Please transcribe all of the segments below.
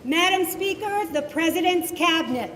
Madam Speaker, the President's Cabinet.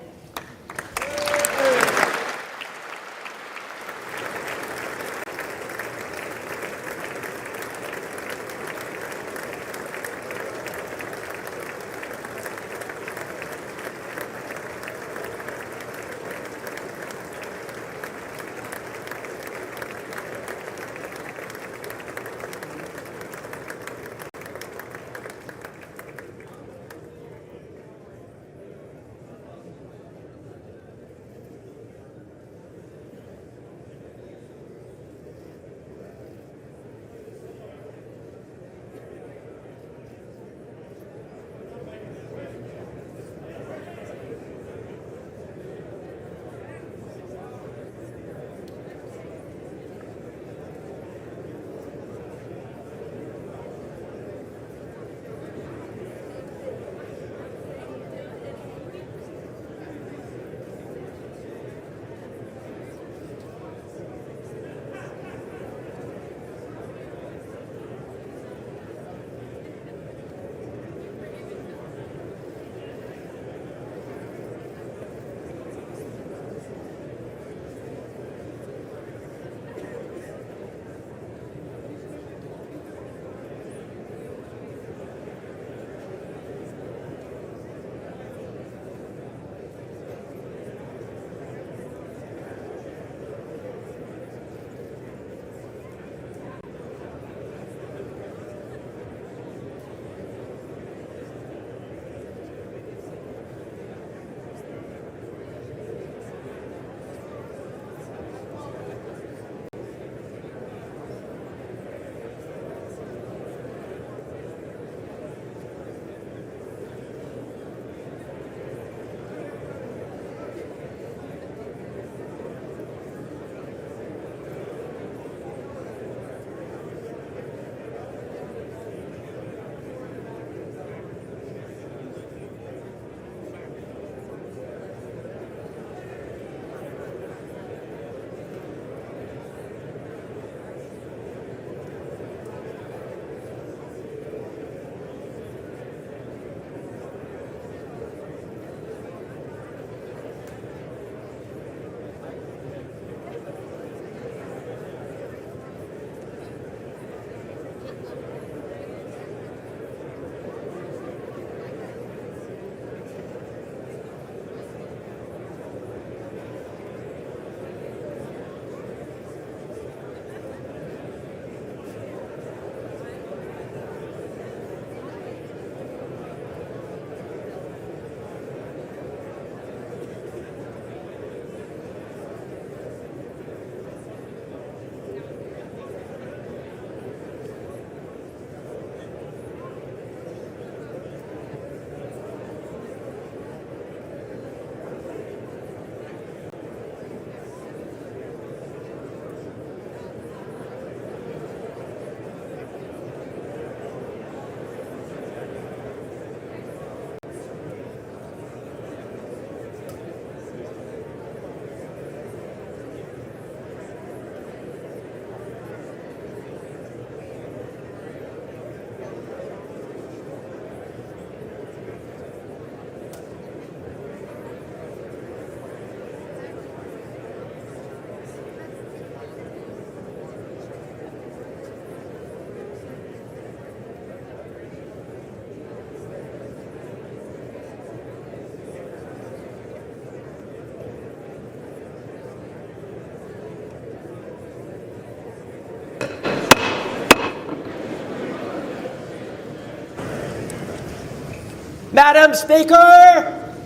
Madam Speaker,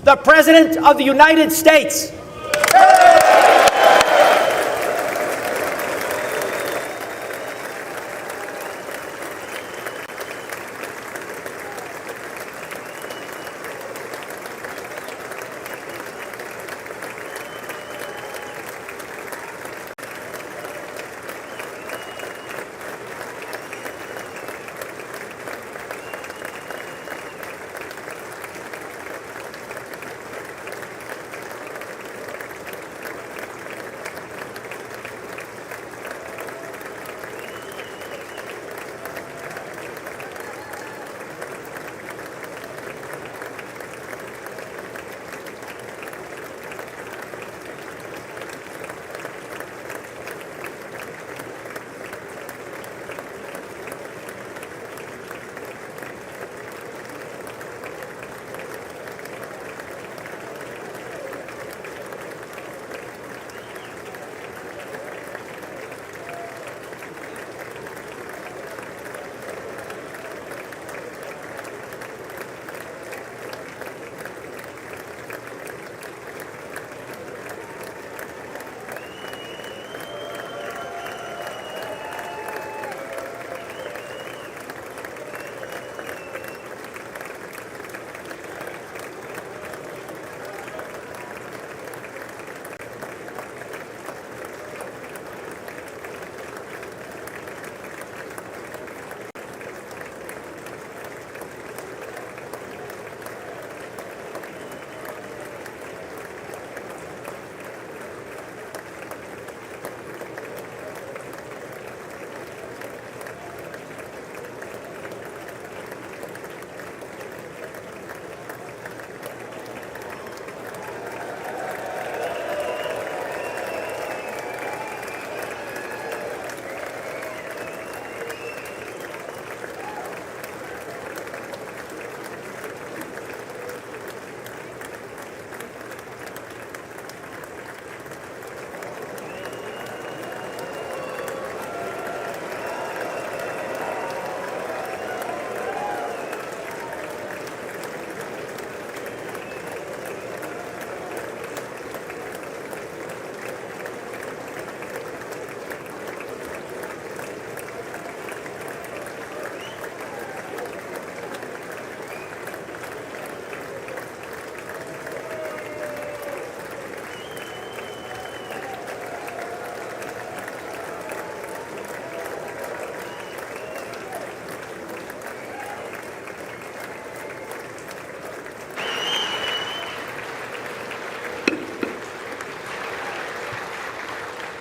the President of the United States.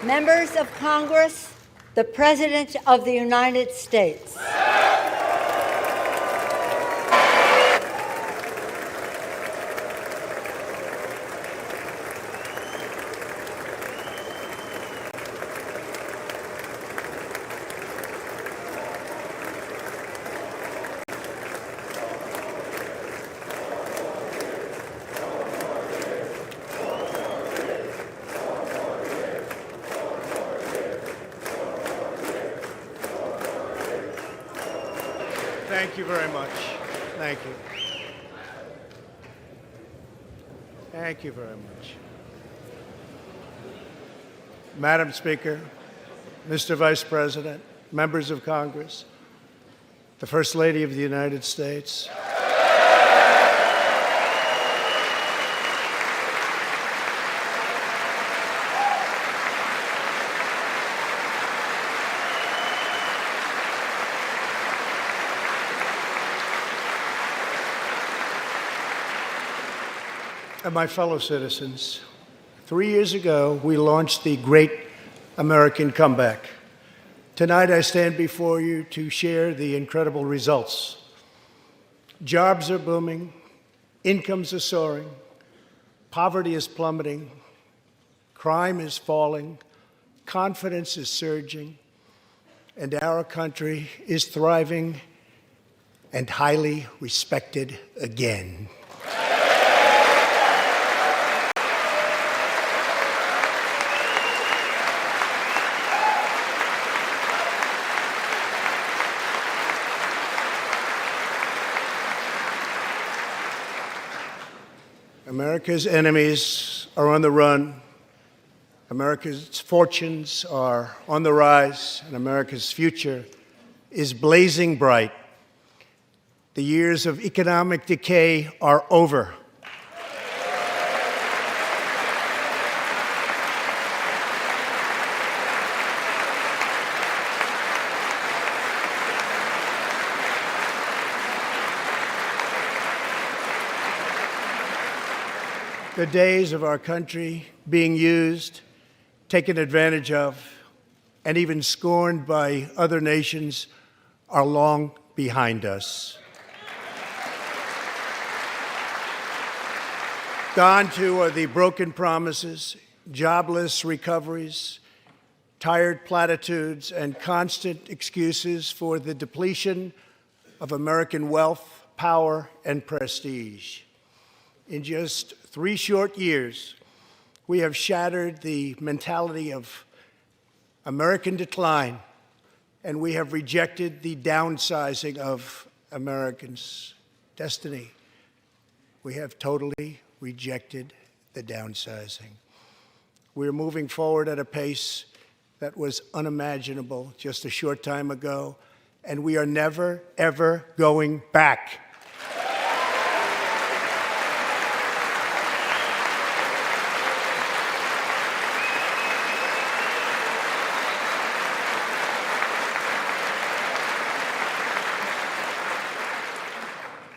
Members of Congress, the President of the United States. Thank you very much. Thank you. Thank you very much. Madam Speaker, Mr. Vice President, members of Congress, the First Lady of the United States, and my fellow citizens, 3 years ago, we launched the Great American Comeback. Tonight, I stand before you to share the incredible results. Jobs are booming, incomes are soaring, poverty is plummeting, crime is falling, confidence is surging, and our country is thriving and highly respected again. America's enemies are on the run. America's fortunes are on the rise, and America's future is blazing bright. The years of economic decay are over. The days of our country being used, taken advantage of, and even scorned by other nations are long behind us. Gone too are the broken promises, jobless recoveries, tired platitudes, and constant excuses for the depletion of American wealth, power, and prestige. In just 3 short years, we have shattered the mentality of American decline, and we have rejected the downsizing of Americans' destiny. We have totally rejected the downsizing. We're moving forward at a pace that was unimaginable just a short time ago, and we are never, ever going back.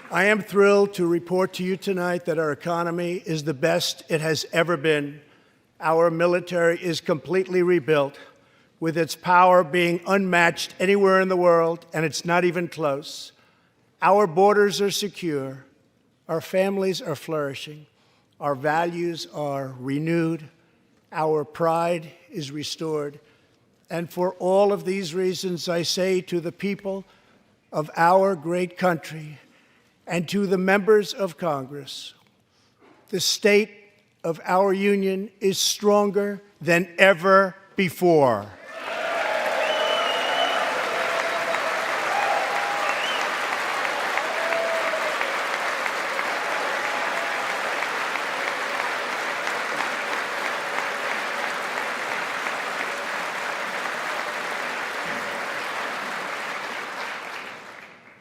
I am thrilled to report to you tonight that our economy is the best it has ever been. Our military is completely rebuilt, with its power being unmatched anywhere in the world, and it's not even close. Our borders are secure. Our families are flourishing. Our values are renewed. Our pride is restored. And for all of these reasons, I say to the people of our great country, and to the members of Congress, the state of our union is stronger than ever before.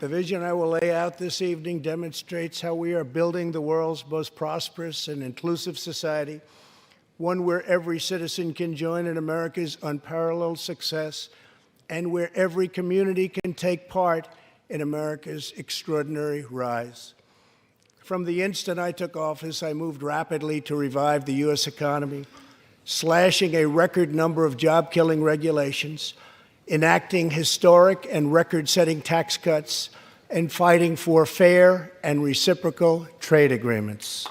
The vision I will lay out this evening demonstrates how we are building the world's most prosperous and inclusive society, one where every citizen can join in America's unparalleled success, and where every community can take part in America's extraordinary rise. From the instant I took office, I moved rapidly to revive the U.S. economy, slashing a record number of job-killing regulations, enacting historic and record-setting tax cuts, and fighting for fair and reciprocal trade agreements.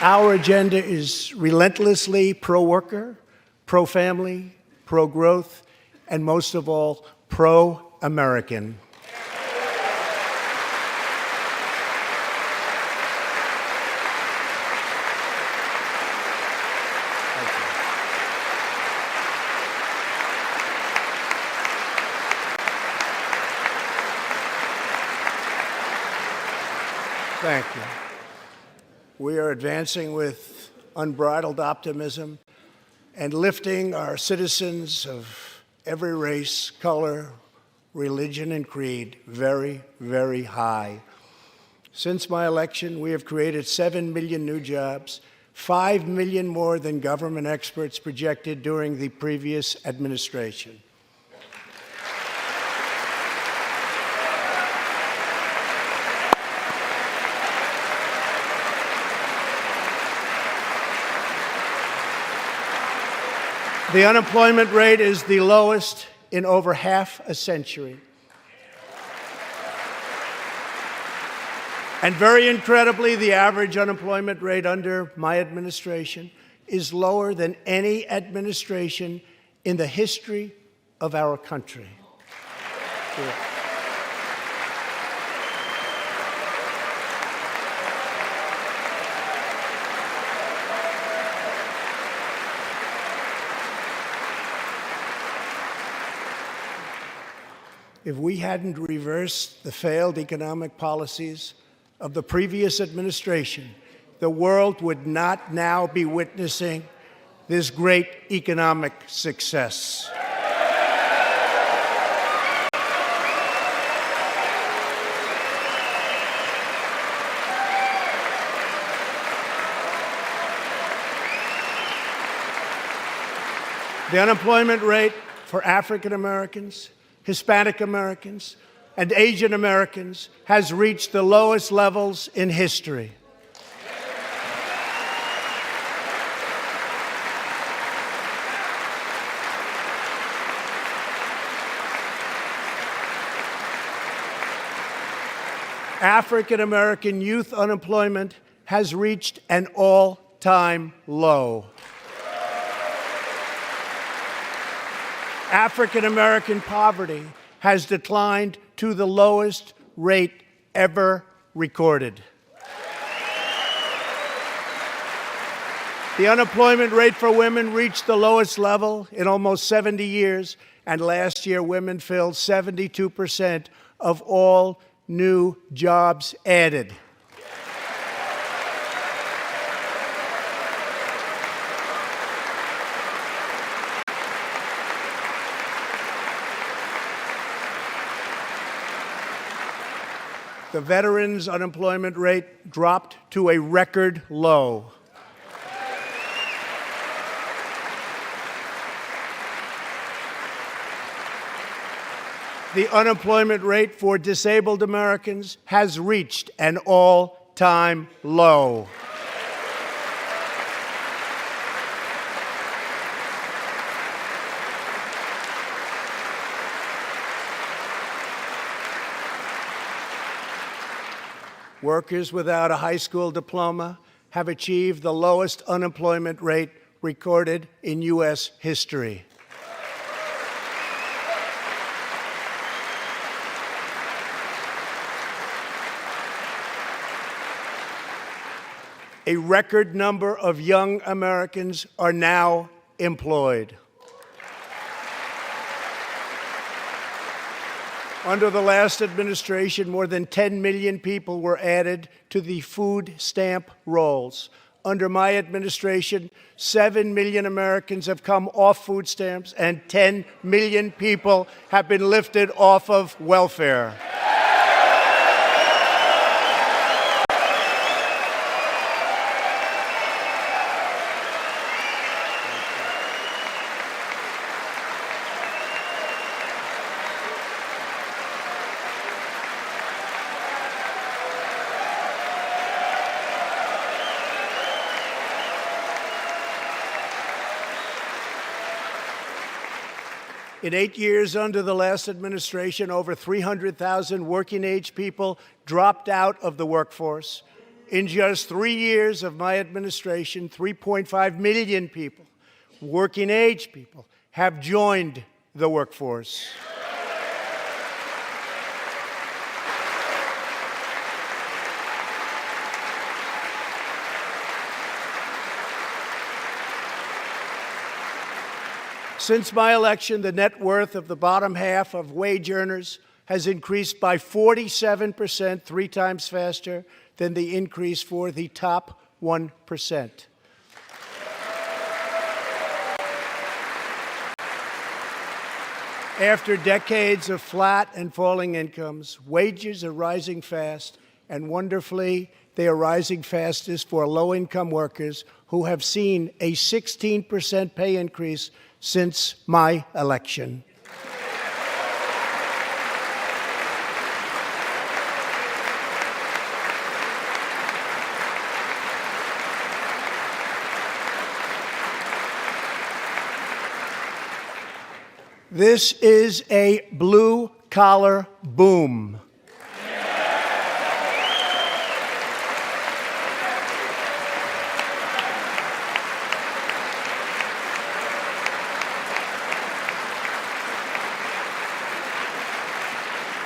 Our agenda is relentlessly pro-worker, pro-family, pro-growth, and most of all, pro-American. Thank you. We are advancing with unbridled optimism and lifting our citizens of every race, color, religion, and creed very, very high. Since my election, we have created 7 million new jobs, 5 million more than government experts projected during the previous administration. The unemployment rate is the lowest in over half a century. And very incredibly, the average unemployment rate under my administration is lower than any administration in the history of our country. If we hadn't reversed the failed economic policies of the previous administration, the world would not now be witnessing this great economic success. The unemployment rate for African Americans, Hispanic Americans, and Asian Americans has reached the lowest levels in history. African American youth unemployment has reached an all-time low. African American poverty has declined to the lowest rate ever recorded. The unemployment rate for women reached the lowest level in almost 70 years, and last year women filled 72% of all new jobs added. The veterans' unemployment rate dropped to a record low. The unemployment rate for disabled Americans has reached an all-time low. Workers without a high school diploma have achieved the lowest unemployment rate recorded in U.S. history. A record number of young Americans are now employed. Under the last administration, more than 10 million people were added to the food stamp rolls. Under my administration, 7 million Americans have come off food stamps, and 10 million people have been lifted off of welfare. In 8 years under the last administration, over 300,000 working-age people dropped out of the workforce. In just 3 years of my administration, 3.5 million people, working-age people, have joined the workforce. Since my election, the net worth of the bottom half of wage earners has increased by 47%, 3 times faster than the increase for the top 1%. After decades of flat and falling incomes, wages are rising fast, and wonderfully, they are rising fastest for low-income workers who have seen a 16% pay increase since my election. This is a blue-collar boom.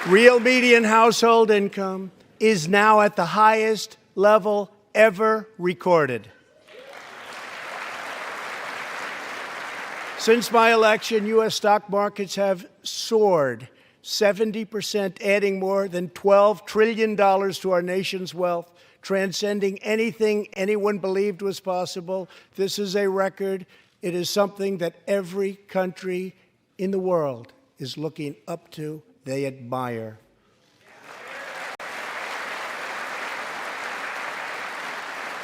Real median household income is now at the highest level ever recorded. Since my election, U.S. stock markets have soared 70%, adding more than $12 trillion to our nation's wealth, transcending anything anyone believed was possible. This is a record. It is something that every country in the world is looking up to. They admire.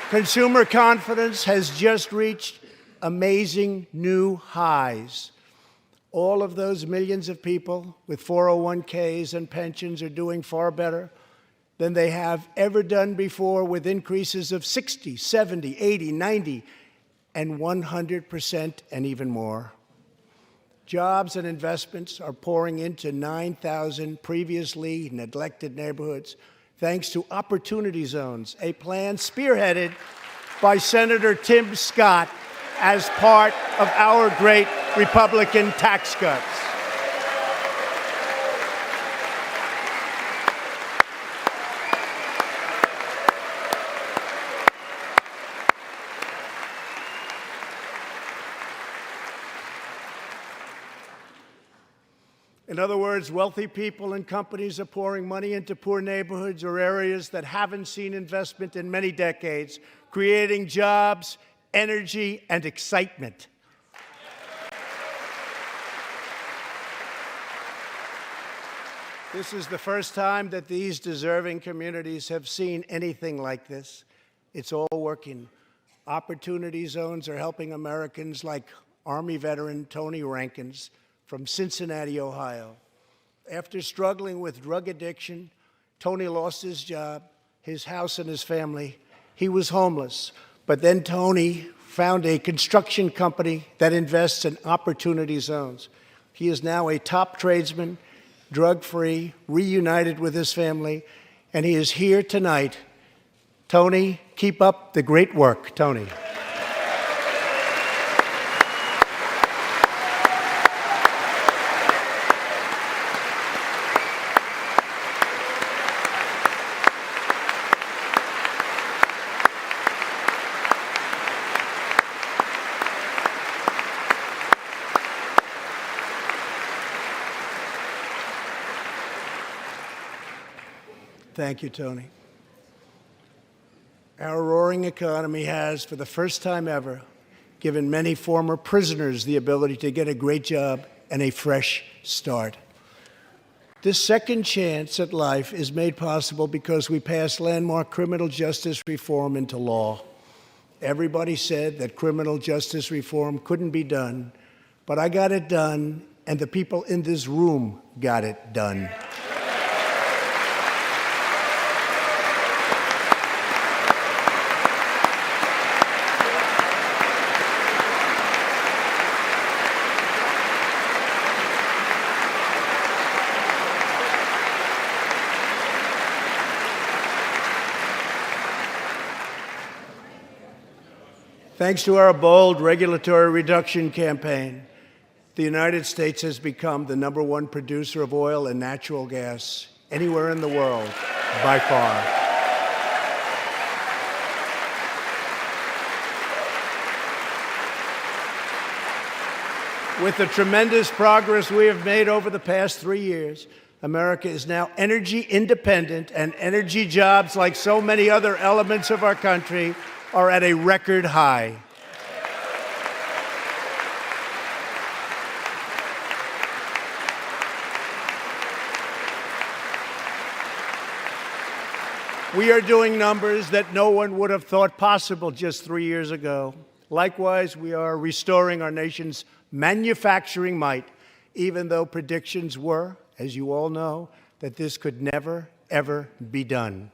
Consumer confidence has just reached amazing new highs. All of those millions of people with 401ks and pensions are doing far better than they have ever done before, with increases of 60, 70, 80, 90, and 100% and even more. Jobs and investments are pouring into 9,000 previously neglected neighborhoods, thanks to Opportunity Zones, a plan spearheaded by Senator Tim Scott as part of our great Republican tax cuts. In other words, wealthy people and companies are pouring money into poor neighborhoods or areas that haven't seen investment in many decades, creating jobs, energy, and excitement. This is the first time that these deserving communities have seen anything like this. It's all working. Opportunity Zones are helping Americans like Army veteran Tony Rankins from Cincinnati, Ohio. After struggling with drug addiction, Tony lost his job, his house, and his family. He was homeless. But then Tony found a construction company that invests in Opportunity Zones. He is now a top tradesman, drug-free, reunited with his family, and he is here tonight. Tony, keep up the great work, Tony. Thank you, Tony. Our roaring economy has, for the first time ever, given many former prisoners the ability to get a great job and a fresh start. This second chance at life is made possible because we passed landmark criminal justice reform into law. Everybody said that criminal justice reform couldn't be done, but I got it done, and the people in this room got it done. Thanks to our bold regulatory reduction campaign, the United States has become the #1 producer of oil and natural gas anywhere in the world, by far. With the tremendous progress we have made over the past 3 years, America is now energy independent, and energy jobs, like so many other elements of our country, are at a record high. We are doing numbers that no one would have thought possible just 3 years ago. Likewise, we are restoring our nation's manufacturing might, even though predictions were, as you all know, that this could never, ever be done.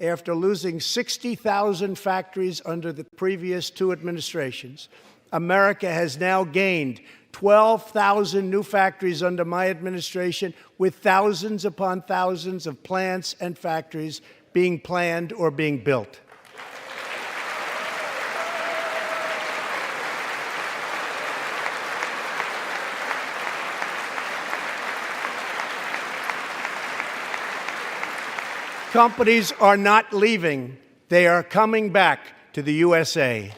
After losing 60,000 factories under the previous 2 administrations, America has now gained 12,000 new factories under my administration, with thousands upon thousands of plants and factories being planned or being built. Companies are not leaving. They are coming back to the USA.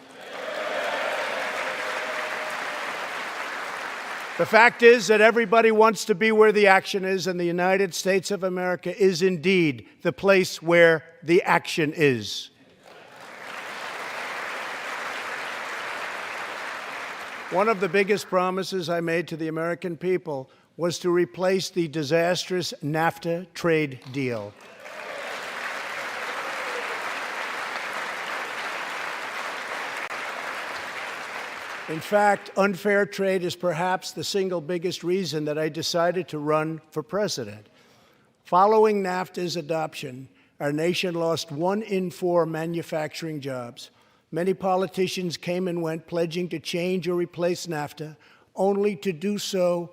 The fact is that everybody wants to be where the action is, and the United States of America is indeed the place where the action is. One of the biggest promises I made to the American people was to replace the disastrous NAFTA trade deal. In fact, unfair trade is perhaps the single biggest reason that I decided to run for president. Following NAFTA's adoption, our nation lost 1 in 4 manufacturing jobs. Many politicians came and went, pledging to change or replace NAFTA, only to do so,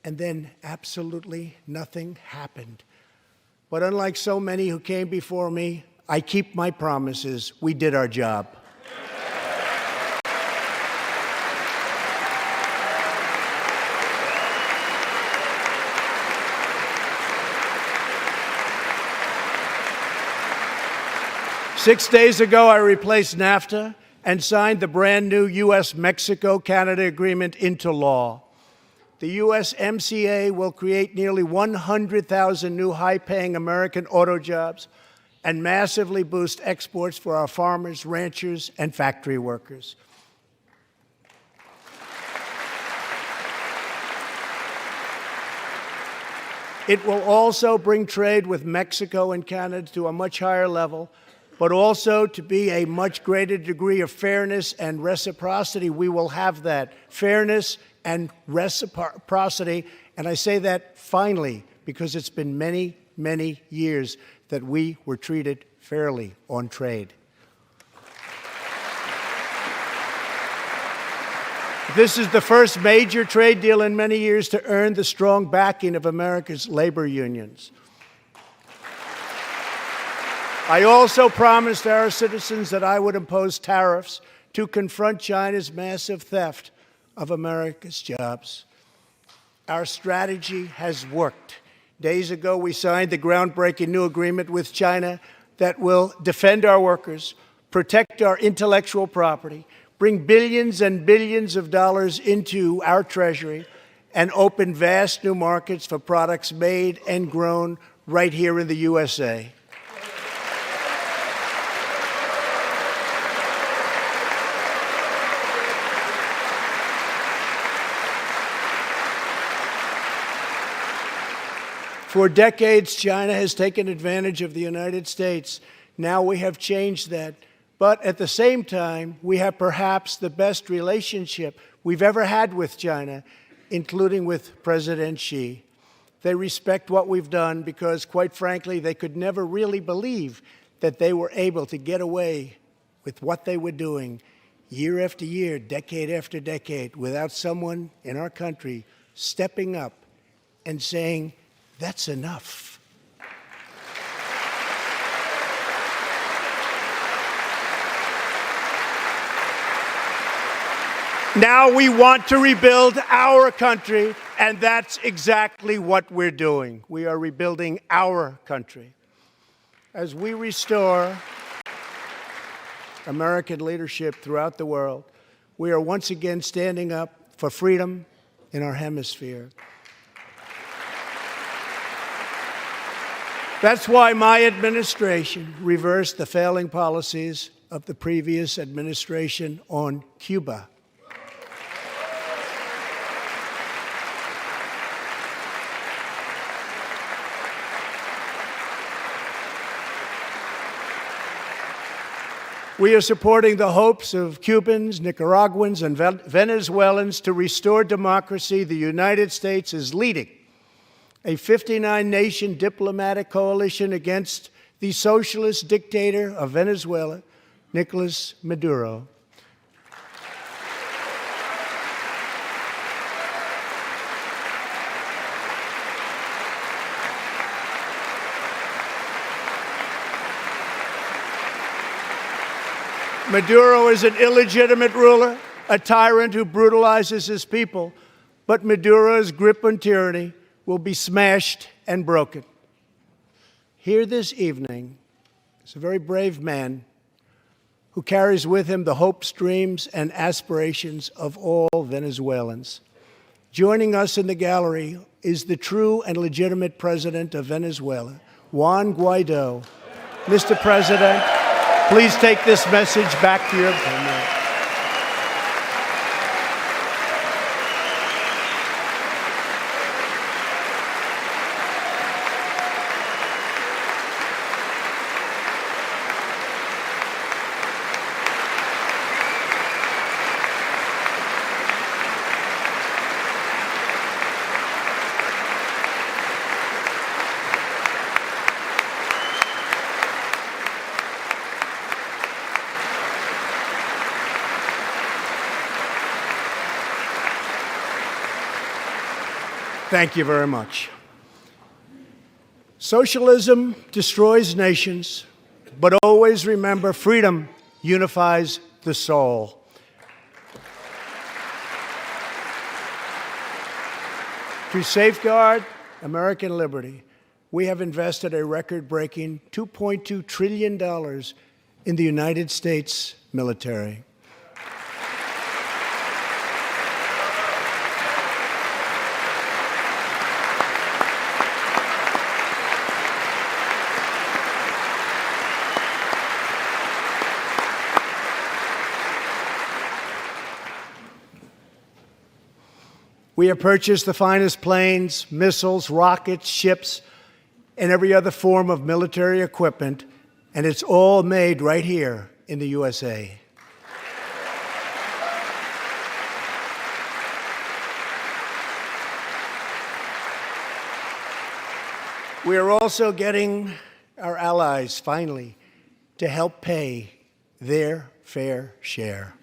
and then absolutely nothing happened. But unlike so many who came before me, I keep my promises. We did our job. Six days ago, I replaced NAFTA and signed the brand new U.S.-Mexico-Canada agreement into law. The USMCA will create nearly 100,000 new high-paying American auto jobs and massively boost exports for our farmers, ranchers, and factory workers. It will also bring trade with Mexico and Canada to a much higher level, but also to be a much greater degree of fairness and reciprocity. We will have that fairness and reciprocity, and I say that finally because it's been many, many years that we were treated fairly on trade. This is the first major trade deal in many years to earn the strong backing of America's labor unions. I also promised our citizens that I would impose tariffs to confront China's massive theft of America's jobs. Our strategy has worked. Days ago, we signed the groundbreaking new agreement with China that will defend our workers, protect our intellectual property, bring billions and billions of dollars into our treasury, and open vast new markets for products made and grown right here in the USA. For decades, China has taken advantage of the United States. Now we have changed that. But at the same time, we have perhaps the best relationship we've ever had with China, including with President Xi. They respect what we've done because, quite frankly, they could never really believe that they were able to get away with what they were doing year after year, decade after decade, without someone in our country stepping up and saying, "That's enough." Now we want to rebuild our country, and that's exactly what we're doing. We are rebuilding our country. As we restore American leadership throughout the world, we are once again standing up for freedom in our hemisphere. That's why my administration reversed the failing policies of the previous administration on Cuba. We are supporting the hopes of Cubans, Nicaraguans, and Venezuelans to restore democracy. The United States is leading a 59-nation diplomatic coalition against the socialist dictator of Venezuela, Nicolas Maduro. Maduro is an illegitimate ruler, a tyrant who brutalizes his people, but Maduro's grip on tyranny will be smashed and broken. Here this evening is a very brave man who carries with him the hopes, dreams, and aspirations of all Venezuelans. Joining us in the gallery is the true and legitimate president of Venezuela, Juan Guaido. Mr. President, please take this message back to your homeland. Thank you very much. Socialism destroys nations, but always remember, freedom unifies the soul. To safeguard American liberty, we have invested a record-breaking $2.2 trillion in the United States military. We have purchased the finest planes, missiles, rockets, ships, and every other form of military equipment, and it's all made right here in the USA. We are also getting our allies, finally, to help pay their fair share.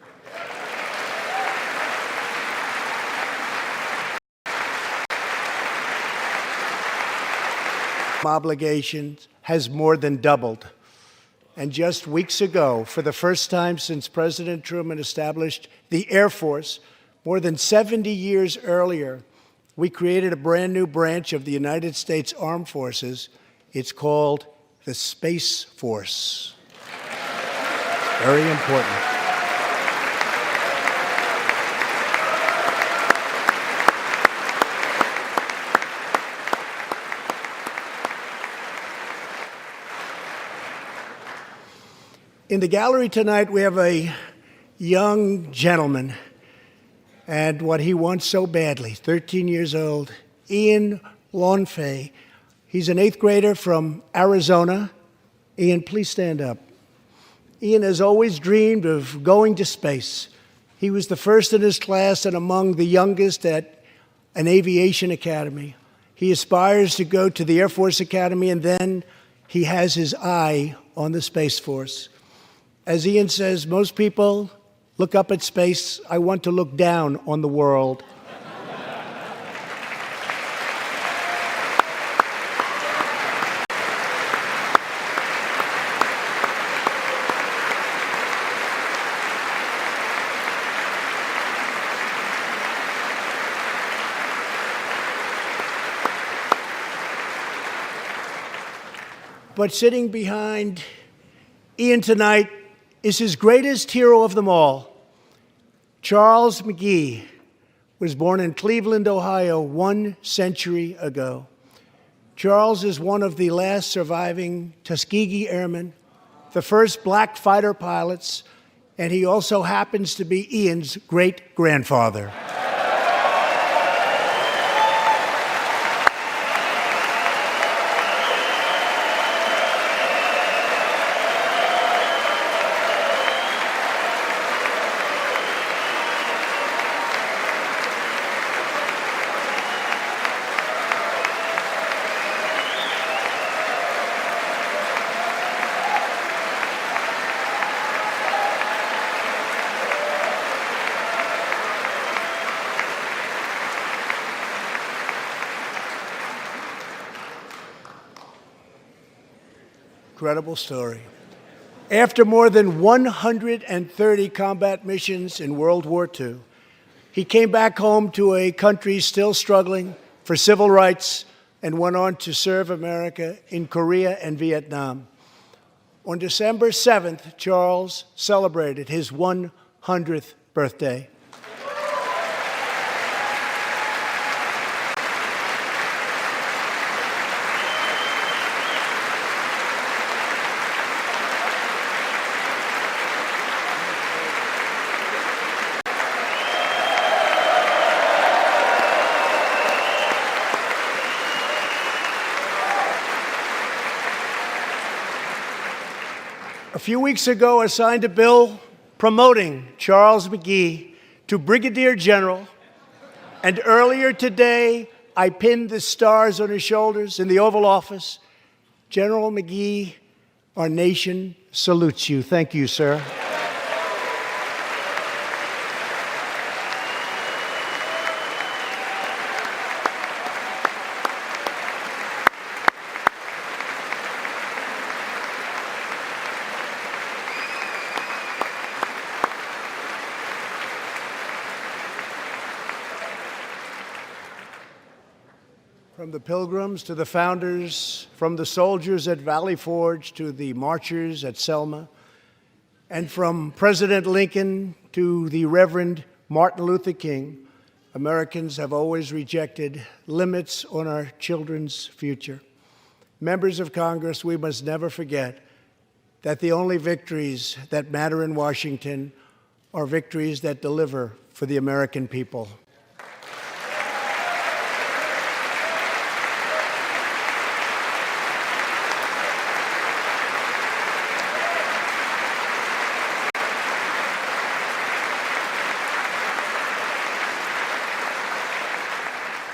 Obligations has more than doubled. And just weeks ago, for the first time since President Truman established the Air Force, more than 70 years earlier, we created a brand new branch of the United States Armed Forces. It's called the Space Force. Very important. In the gallery tonight, we have a young gentleman, and what he wants so badly, 13 years old, Ian Lonfay. He's an 8th grader from Arizona. Ian, please stand up. Ian has always dreamed of going to space. He was the first in his class and among the youngest at an aviation academy. He aspires to go to the Air Force Academy, and then he has his eye on the Space Force. As Ian says, most people look up at space. I want to look down on the world. But sitting behind Ian tonight is his greatest hero of them all. Charles Magee was born in Cleveland, Ohio, 1 century ago. Charles is one of the last surviving Tuskegee Airmen, the first black fighter pilots, and he also happens to be Ian's great-grandfather. Incredible story. After more than 130 combat missions in World War II, he came back home to a country still struggling for civil rights and went on to serve America in Korea and Vietnam. On December 7th, Charles celebrated his 100th birthday. A few weeks ago, I signed a bill promoting Charles Magee to Brigadier General, and earlier today, I pinned the stars on his shoulders in the Oval Office. General Magee, our nation salutes you. Thank you, sir. From the Pilgrims to the founders, from the soldiers at Valley Forge to the marchers at Selma, and from President Lincoln to the Reverend Martin Luther King, Americans have always rejected limits on our children's future. Members of Congress, we must never forget that the only victories that matter in Washington are victories that deliver for the American people.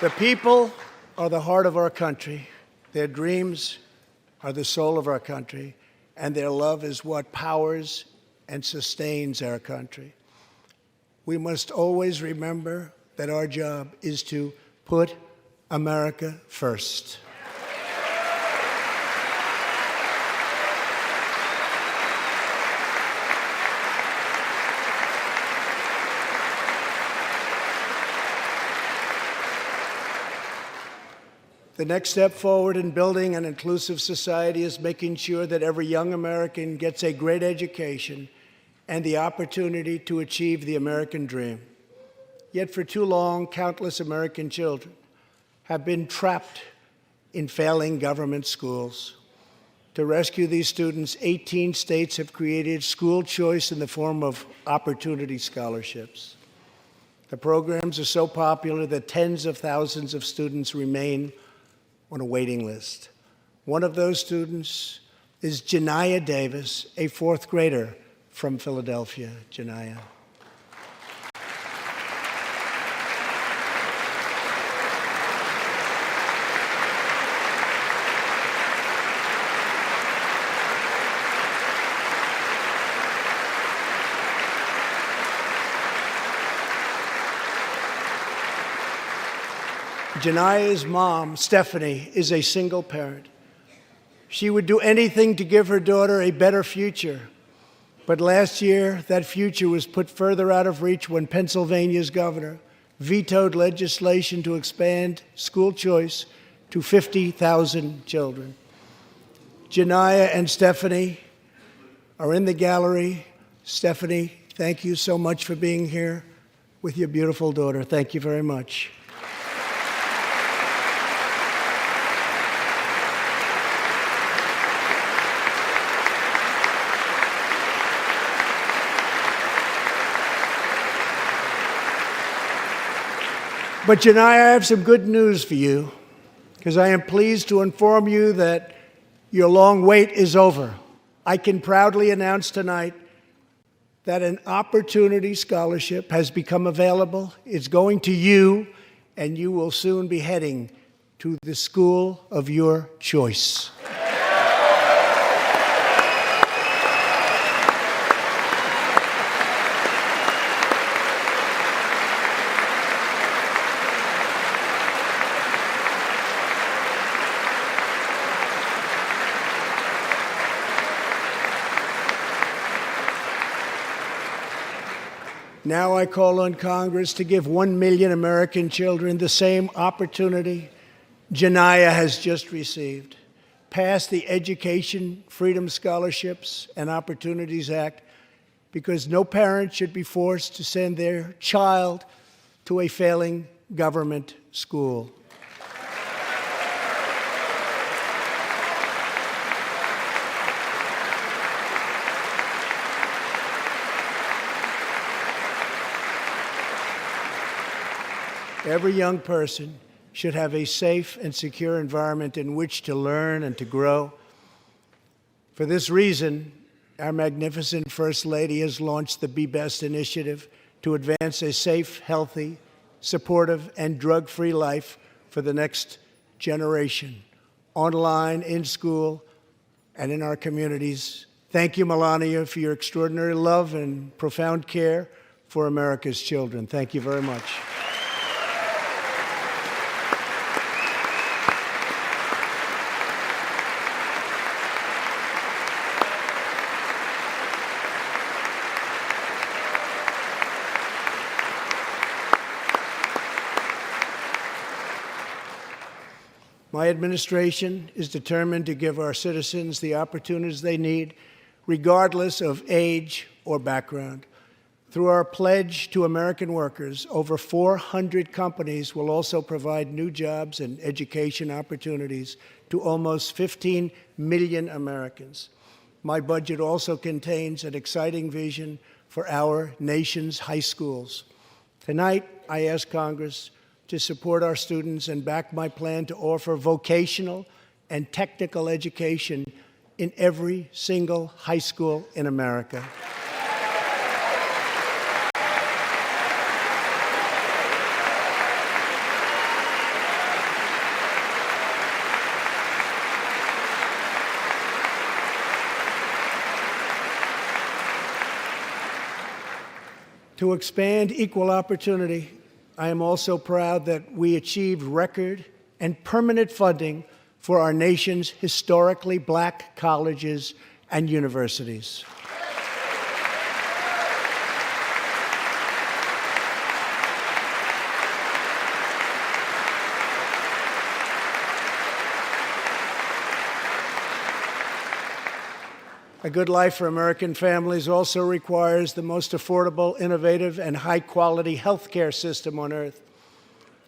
The people are the heart of our country. Their dreams are the soul of our country, and their love is what powers and sustains our country. We must always remember that our job is to put America first. The next step forward in building an inclusive society is making sure that every young American gets a great education and the opportunity to achieve the American dream. Yet for too long, countless American children have been trapped in failing government schools. To rescue these students, 18 states have created school choice in the form of opportunity scholarships. The programs are so popular that tens of thousands of students remain on a waiting list. One of those students is Janiyah Davis, a 4th grader from Philadelphia. Janiyah. Janiyah's mom, Stephanie, is a single parent. She would do anything to give her daughter a better future. But last year, that future was put further out of reach when Pennsylvania's governor vetoed legislation to expand school choice to 50,000 children. Janiyah and Stephanie are in the gallery. Stephanie, thank you so much for being here with your beautiful daughter. Thank you very much. But Janiyah, I have some good news for you, because I am pleased to inform you that your long wait is over. I can proudly announce tonight that an Opportunity Scholarship has become available. It's going to you, and you will soon be heading to the school of your choice. Now I call on Congress to give 1 million American children the same opportunity Janiyah has just received. Pass the Education Freedom Scholarships and Opportunities Act, because no parent should be forced to send their child to a failing government school. Every young person should have a safe and secure environment in which to learn and to grow. For this reason, our magnificent First Lady has launched the Be Best initiative to advance a safe, healthy, supportive, and drug-free life for the next generation, online, in school, and in our communities. Thank you, Melania, for your extraordinary love and profound care for America's children. Thank you very much. My administration is determined to give our citizens the opportunities they need, regardless of age or background. Through our pledge to American workers, over 400 companies will also provide new jobs and education opportunities to almost 15 million Americans. My budget also contains an exciting vision for our nation's high schools. Tonight, I ask Congress to support our students and back my plan to offer vocational and technical education in every single high school in America. To expand equal opportunity, I am also proud that we achieved record and permanent funding for our nation's historically black colleges and universities. A good life for American families also requires the most affordable, innovative, and high-quality health care system on earth.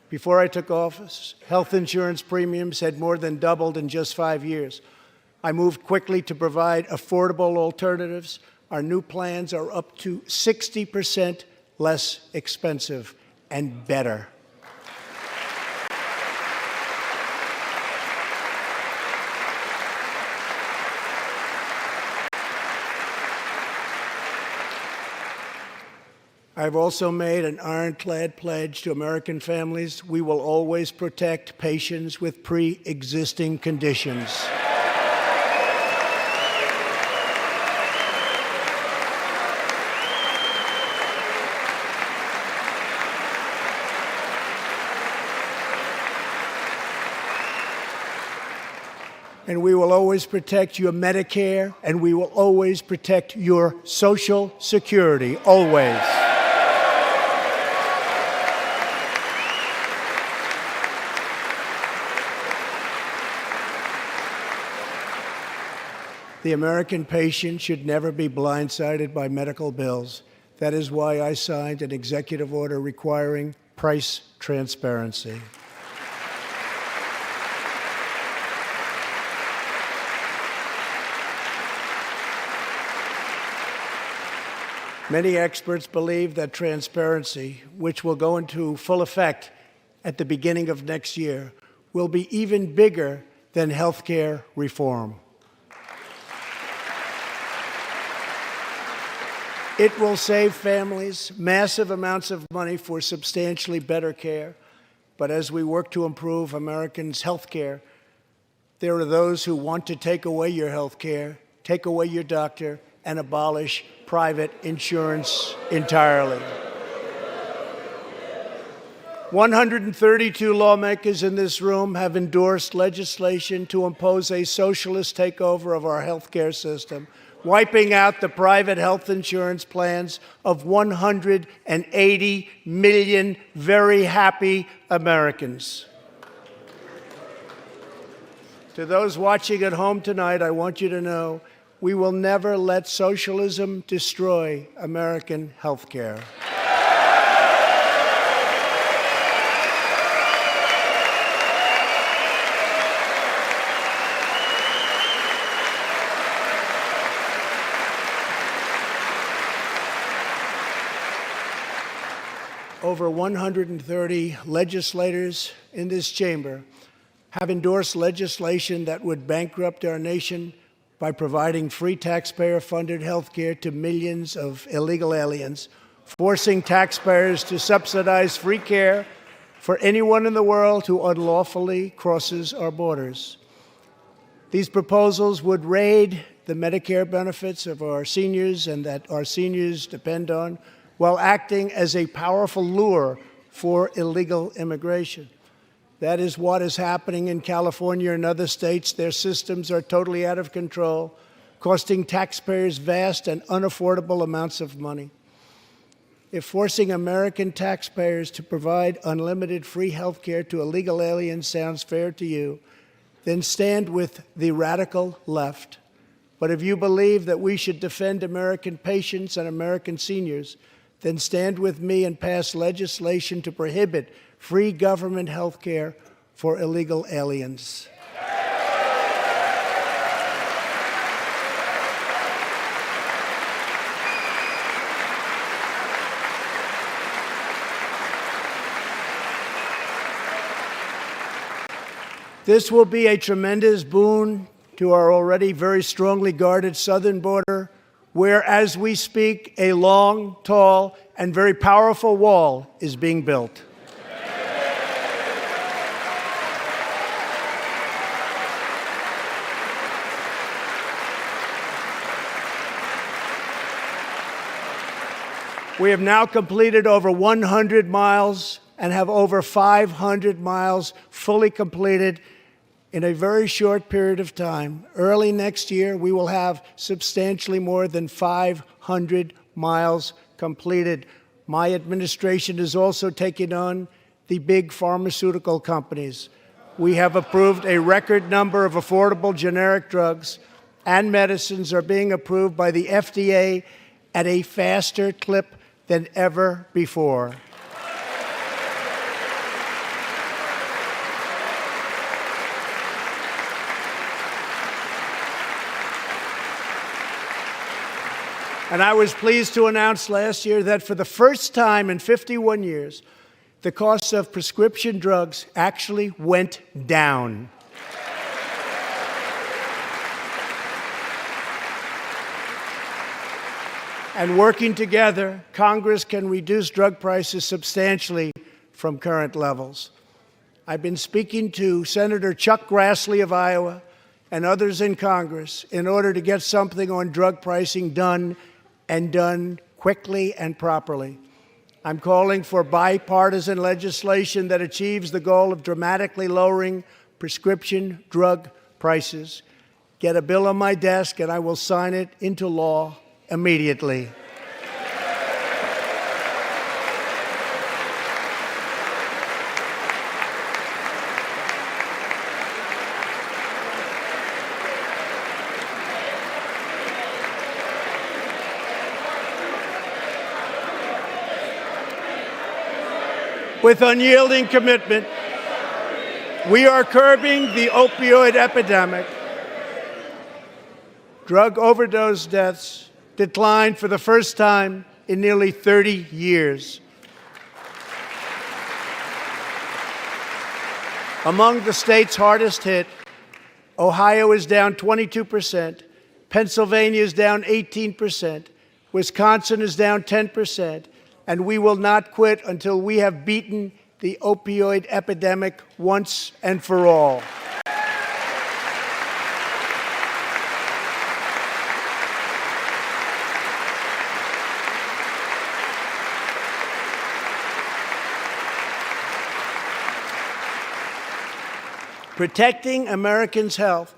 Before I took office, health insurance premiums had more than doubled in just 5 years. I moved quickly to provide affordable alternatives. Our new plans are up to 60% less expensive and better. I've also made an ironclad pledge to American families. We will always protect patients with pre-existing conditions. And we will always protect your Medicare, and we will always protect your Social Security, always. The American patient should never be blindsided by medical bills. That is why I signed an executive order requiring price transparency. Many experts believe that transparency, which will go into full effect at the beginning of next year, will be even bigger than health care reform. It will save families massive amounts of money for substantially better care. But as we work to improve Americans' health care, there are those who want to take away your health care, take away your doctor, and abolish private insurance entirely. 132 lawmakers in this room have endorsed legislation to impose a socialist takeover of our health care system, wiping out the private health insurance plans of 180 million very happy Americans. To those watching at home tonight, I want you to know we will never let socialism destroy American health care. Over 130 legislators in this chamber have endorsed legislation that would bankrupt our nation by providing free taxpayer-funded health care to millions of illegal aliens, forcing taxpayers to subsidize free care for anyone in the world who unlawfully crosses our borders. These proposals would raid the Medicare benefits of our seniors and that our seniors depend on, while acting as a powerful lure for illegal immigration. That is what is happening in California and other states. Their systems are totally out of control, costing taxpayers vast and unaffordable amounts of money. If forcing American taxpayers to provide unlimited free health care to illegal aliens sounds fair to you, then stand with the radical left. But if you believe that we should defend American patients and American seniors, then stand with me and pass legislation to prohibit free government health care for illegal aliens. This will be a tremendous boon to our already very strongly guarded southern border, where, as we speak, a long, tall, and very powerful wall is being built. We have now completed over 100 miles and have over 500 miles fully completed in a very short period of time. Early next year, we will have substantially more than 500 miles completed. My administration is also taking on the big pharmaceutical companies. We have approved a record number of affordable generic drugs, and medicines are being approved by the FDA at a faster clip than ever before. And I was pleased to announce last year that for the first time in 51 years, the cost of prescription drugs actually went down. And working together, Congress can reduce drug prices substantially from current levels. I've been speaking to Senator Chuck Grassley of Iowa and others in Congress in order to get something on drug pricing done, and done quickly and properly. I'm calling for bipartisan legislation that achieves the goal of dramatically lowering prescription drug prices. Get a bill on my desk, and I will sign it into law immediately. With unyielding commitment, we are curbing the opioid epidemic. Drug overdose deaths declined for the first time in nearly 30 years. Among the states hardest hit, Ohio is down 22%, Pennsylvania is down 18%, Wisconsin is down 10%, and we will not quit until we have beaten the opioid epidemic once and for all. Protecting Americans' health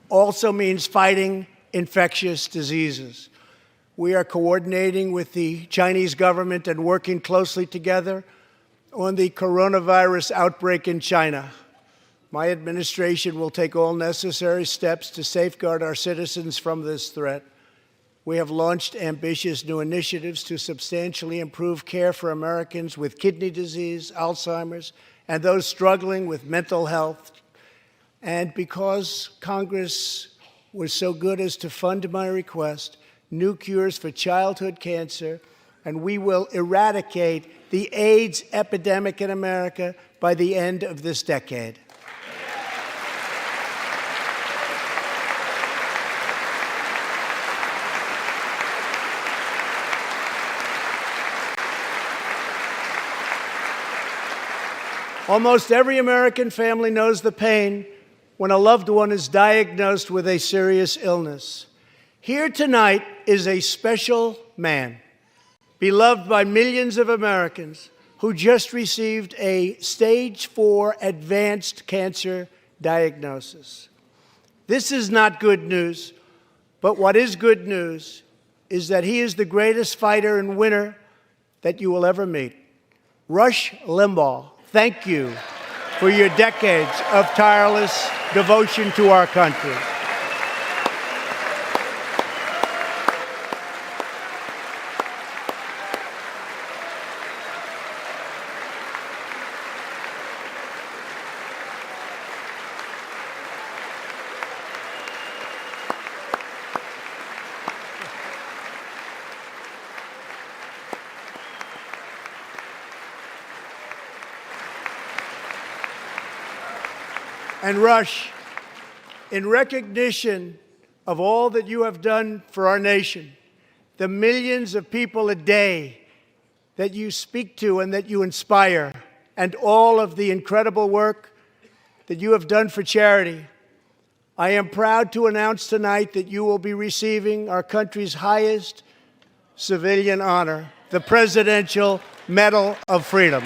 also means fighting infectious diseases. We are coordinating with the Chinese government and working closely together on the coronavirus outbreak in China. My administration will take all necessary steps to safeguard our citizens from this threat. We have launched ambitious new initiatives to substantially improve care for Americans with kidney disease, Alzheimer's, and those struggling with mental health. And because Congress was so good as to fund my request, new cures for childhood cancer, and we will eradicate the AIDS epidemic in America by the end of this decade. Almost every American family knows the pain when a loved one is diagnosed with a serious illness. Here tonight is a special man, beloved by millions of Americans, who just received a stage 4 advanced cancer diagnosis. This is not good news, but what is good news is that he is the greatest fighter and winner that you will ever meet. Rush Limbaugh, thank you for your decades of tireless devotion to our country. And Rush, in recognition of all that you have done for our nation, the millions of people a day that you speak to and that you inspire, and all of the incredible work that you have done for charity, I am proud to announce tonight that you will be receiving our country's highest civilian honor, the Presidential Medal of Freedom.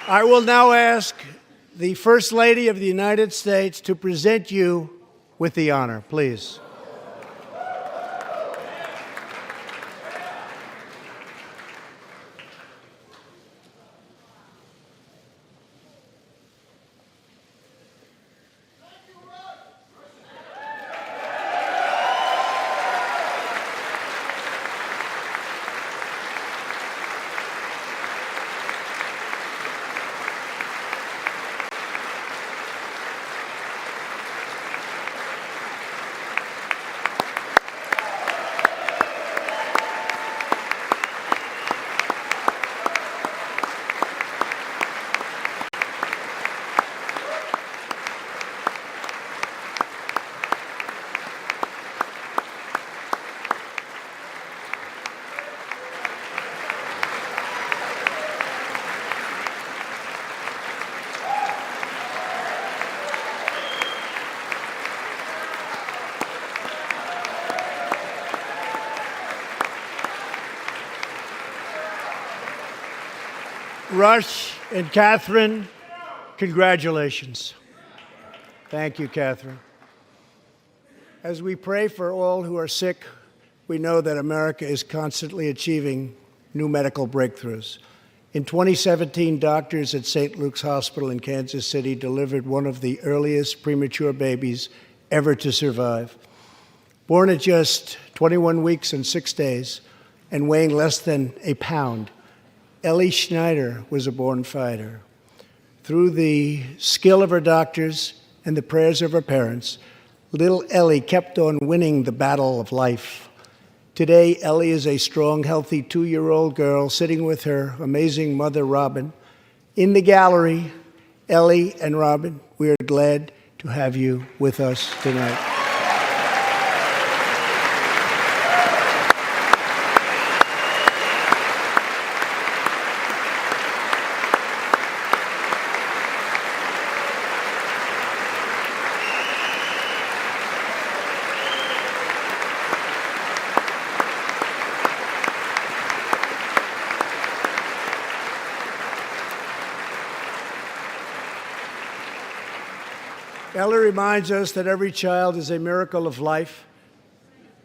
I will now ask the First Lady of the United States to present you with the honor, please. Rush and Catherine, congratulations. Thank you, Catherine. As we pray for all who are sick, we know that America is constantly achieving new medical breakthroughs. In 2017, doctors at St. Luke's Hospital in Kansas City delivered one of the earliest premature babies ever to survive. Born at just 21 weeks and 6 days and weighing less than a pound, Ellie Schneider was a born fighter. Through the skill of her doctors and the prayers of her parents, little Ellie kept on winning the battle of life. Today, Ellie is a strong, healthy 2-year-old girl sitting with her amazing mother, Robin. In the gallery, Ellie and Robin, we are glad to have you with us tonight. Ellie reminds us that every child is a miracle of life.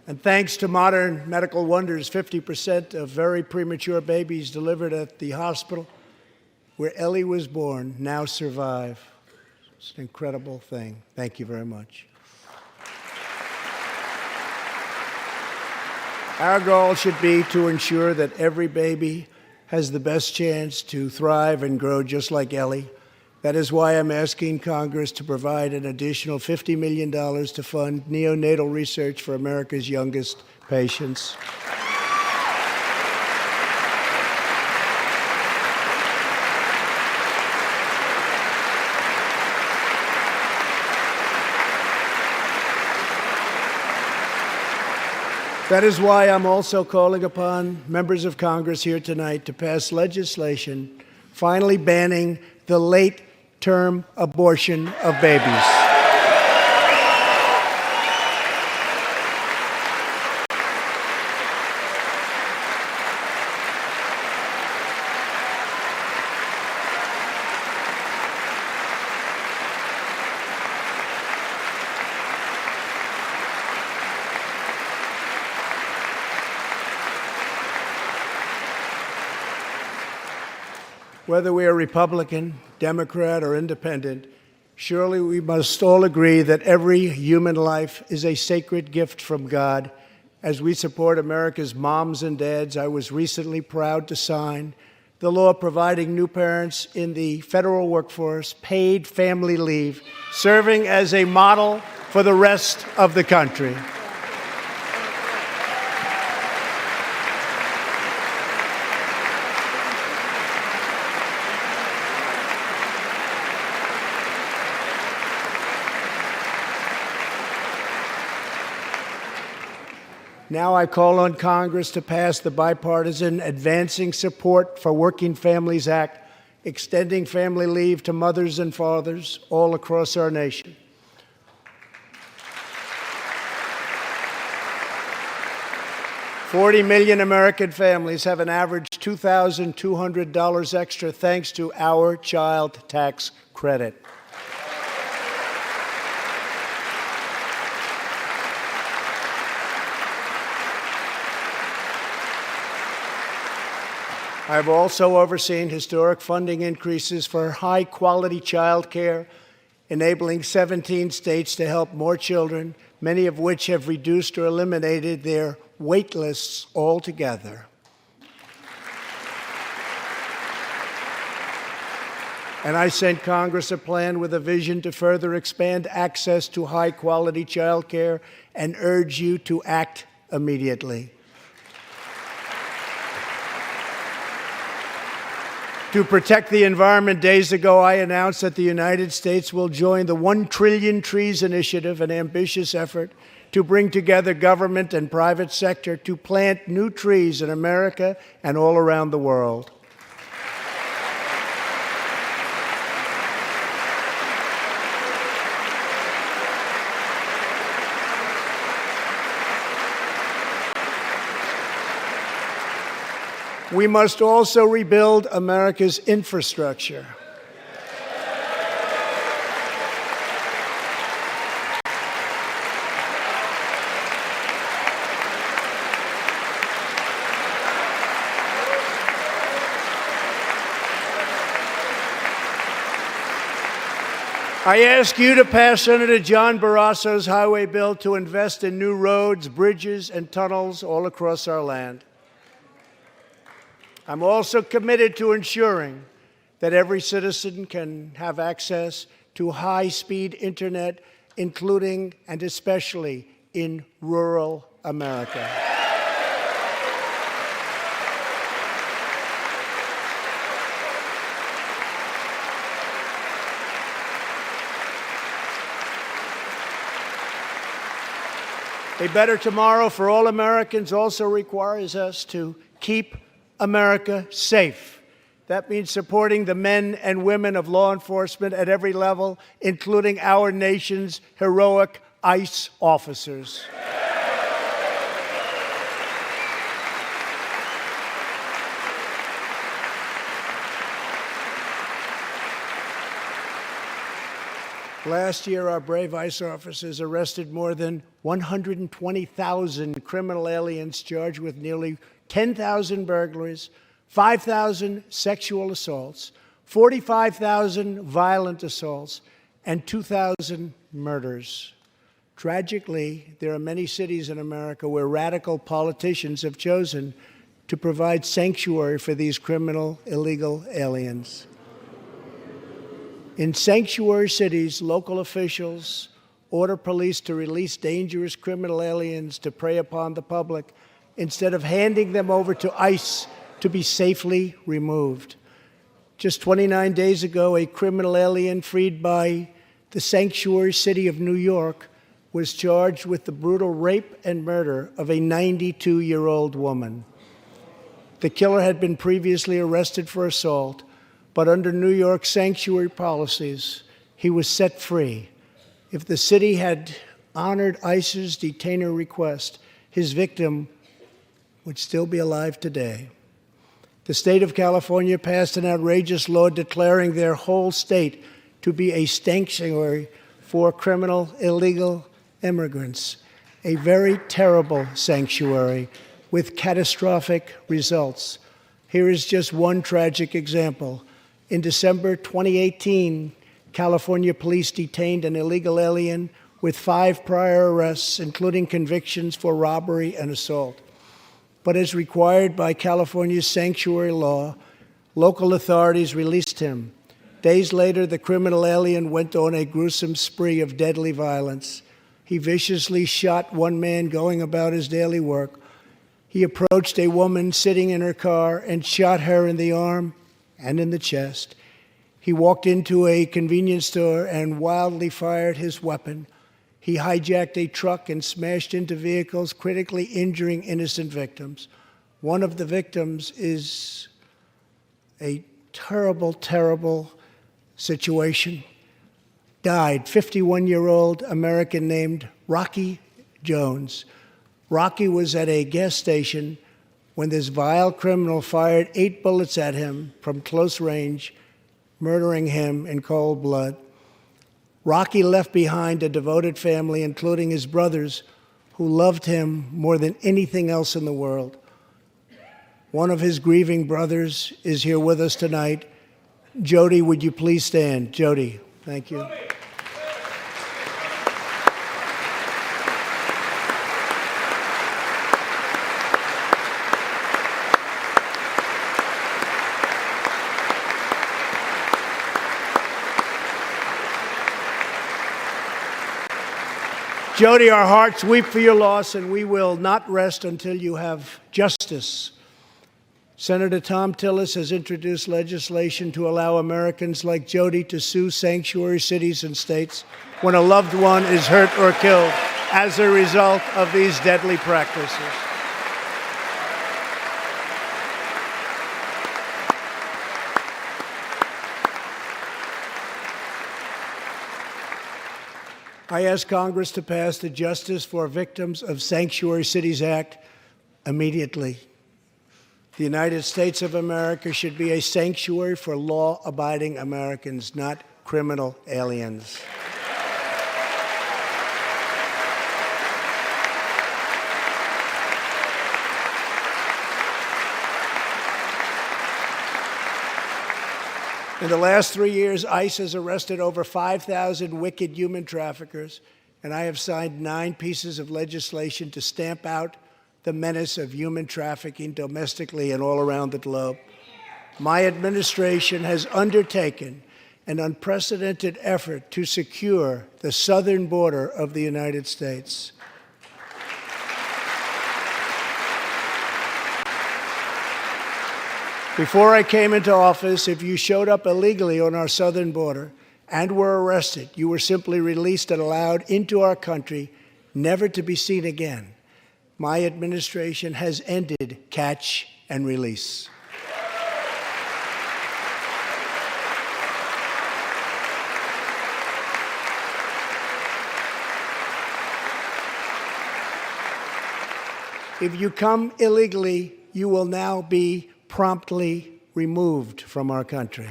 And thanks to modern medical wonders, 50% of very premature babies delivered at the hospital where Ellie was born now survive. It's an incredible thing. Thank you very much. Our goal should be to ensure that every baby has the best chance to thrive and grow just like Ellie. That is why I'm asking Congress to provide an additional $50 million to fund neonatal research for America's youngest patients. That is why I'm also calling upon members of Congress here tonight to pass legislation finally banning the late-term abortion of babies. Whether we are Republican, Democrat, or Independent, surely we must all agree that every human life is a sacred gift from God. As we support America's moms and dads, I was recently proud to sign the law providing new parents in the federal workforce paid family leave, serving as a model for the rest of the country. Now I call on Congress to pass the bipartisan Advancing Support for Working Families Act, extending family leave to mothers and fathers all across our nation. $40 million American families have an average $2,200 extra thanks to our child tax credit. I've also overseen historic funding increases for high-quality child care, enabling 17 states to help more children, many of which have reduced or eliminated their wait lists altogether. And I sent Congress a plan with a vision to further expand access to high-quality child care and urge you to act immediately. To protect the environment, days ago I announced that the United States will join the 1 Trillion Trees Initiative, an ambitious effort to bring together government and private sector to plant new trees in America and all around the world. We must also rebuild America's infrastructure. I ask you to pass Senator John Barrasso's highway bill to invest in new roads, bridges, and tunnels all across our land. I'm also committed to ensuring that every citizen can have access to high-speed internet, including and especially in rural America. A better tomorrow for all Americans also requires us to keep America safe. That means supporting the men and women of law enforcement at every level, including our nation's heroic ICE officers. Last year, our brave ICE officers arrested more than 120,000 criminal aliens charged with nearly 10,000 burglaries, 5,000 sexual assaults, 45,000 violent assaults, and 2,000 murders. Tragically, there are many cities in America where radical politicians have chosen to provide sanctuary for these criminal illegal aliens. In sanctuary cities, local officials order police to release dangerous criminal aliens to prey upon the public instead of handing them over to ICE to be safely removed. Just 29 days ago, a criminal alien freed by the sanctuary city of New York was charged with the brutal rape and murder of a 92-year-old woman. The killer had been previously arrested for assault, but under New York sanctuary policies, he was set free. If the city had honored ICE's detainer request, his victim would still be alive today. The state of California passed an outrageous law declaring their whole state to be a sanctuary for criminal illegal immigrants, a very terrible sanctuary with catastrophic results. Here is just one tragic example. In December 2018, California police detained an illegal alien with 5 prior arrests, including convictions for robbery and assault. But as required by California's sanctuary law, local authorities released him. Days later, the criminal alien went on a gruesome spree of deadly violence. He viciously shot one man going about his daily work. He approached a woman sitting in her car and shot her in the arm and in the chest. He walked into a convenience store and wildly fired his weapon. He hijacked a truck and smashed into vehicles, critically injuring innocent victims. One of the victims is a terrible, terrible situation. Died, 51-year-old American named Rocky Jones. Rocky was at a gas station when this vile criminal fired 8 bullets at him from close range, murdering him in cold blood. Rocky left behind a devoted family, including his brothers, who loved him more than anything else in the world. One of his grieving brothers is here with us tonight. Jody, would you please stand? Jody, thank you. Jody, our hearts weep for your loss, and we will not rest until you have justice. Senator Tom Tillis has introduced legislation to allow Americans like Jody to sue sanctuary cities and states when a loved one is hurt or killed as a result of these deadly practices. I ask Congress to pass the Justice for Victims of Sanctuary Cities Act immediately. The United States of America should be a sanctuary for law-abiding Americans, not criminal aliens. In the last 3 years, ICE has arrested over 5,000 wicked human traffickers, and I have signed 9 pieces of legislation to stamp out the menace of human trafficking domestically and all around the globe. My administration has undertaken an unprecedented effort to secure the southern border of the United States. Before I came into office, if you showed up illegally on our southern border and were arrested, you were simply released and allowed into our country, never to be seen again. My administration has ended catch and release. If you come illegally, you will now be promptly removed from our country.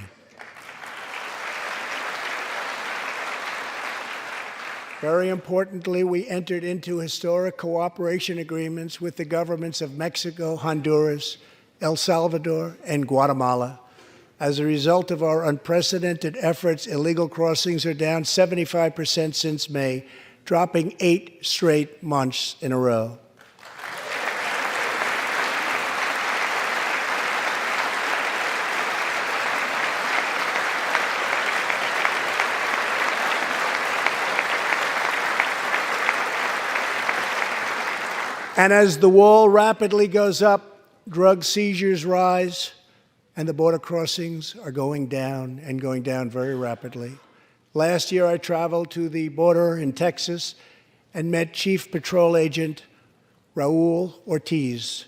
Very importantly, we entered into historic cooperation agreements with the governments of Mexico, Honduras, El Salvador, and Guatemala. As a result of our unprecedented efforts, illegal crossings are down 75% since May, dropping 8 straight months in a row. And as the wall rapidly goes up, drug seizures rise, and the border crossings are going down and going down very rapidly. Last year, I traveled to the border in Texas and met Chief Patrol Agent Raul Ortiz.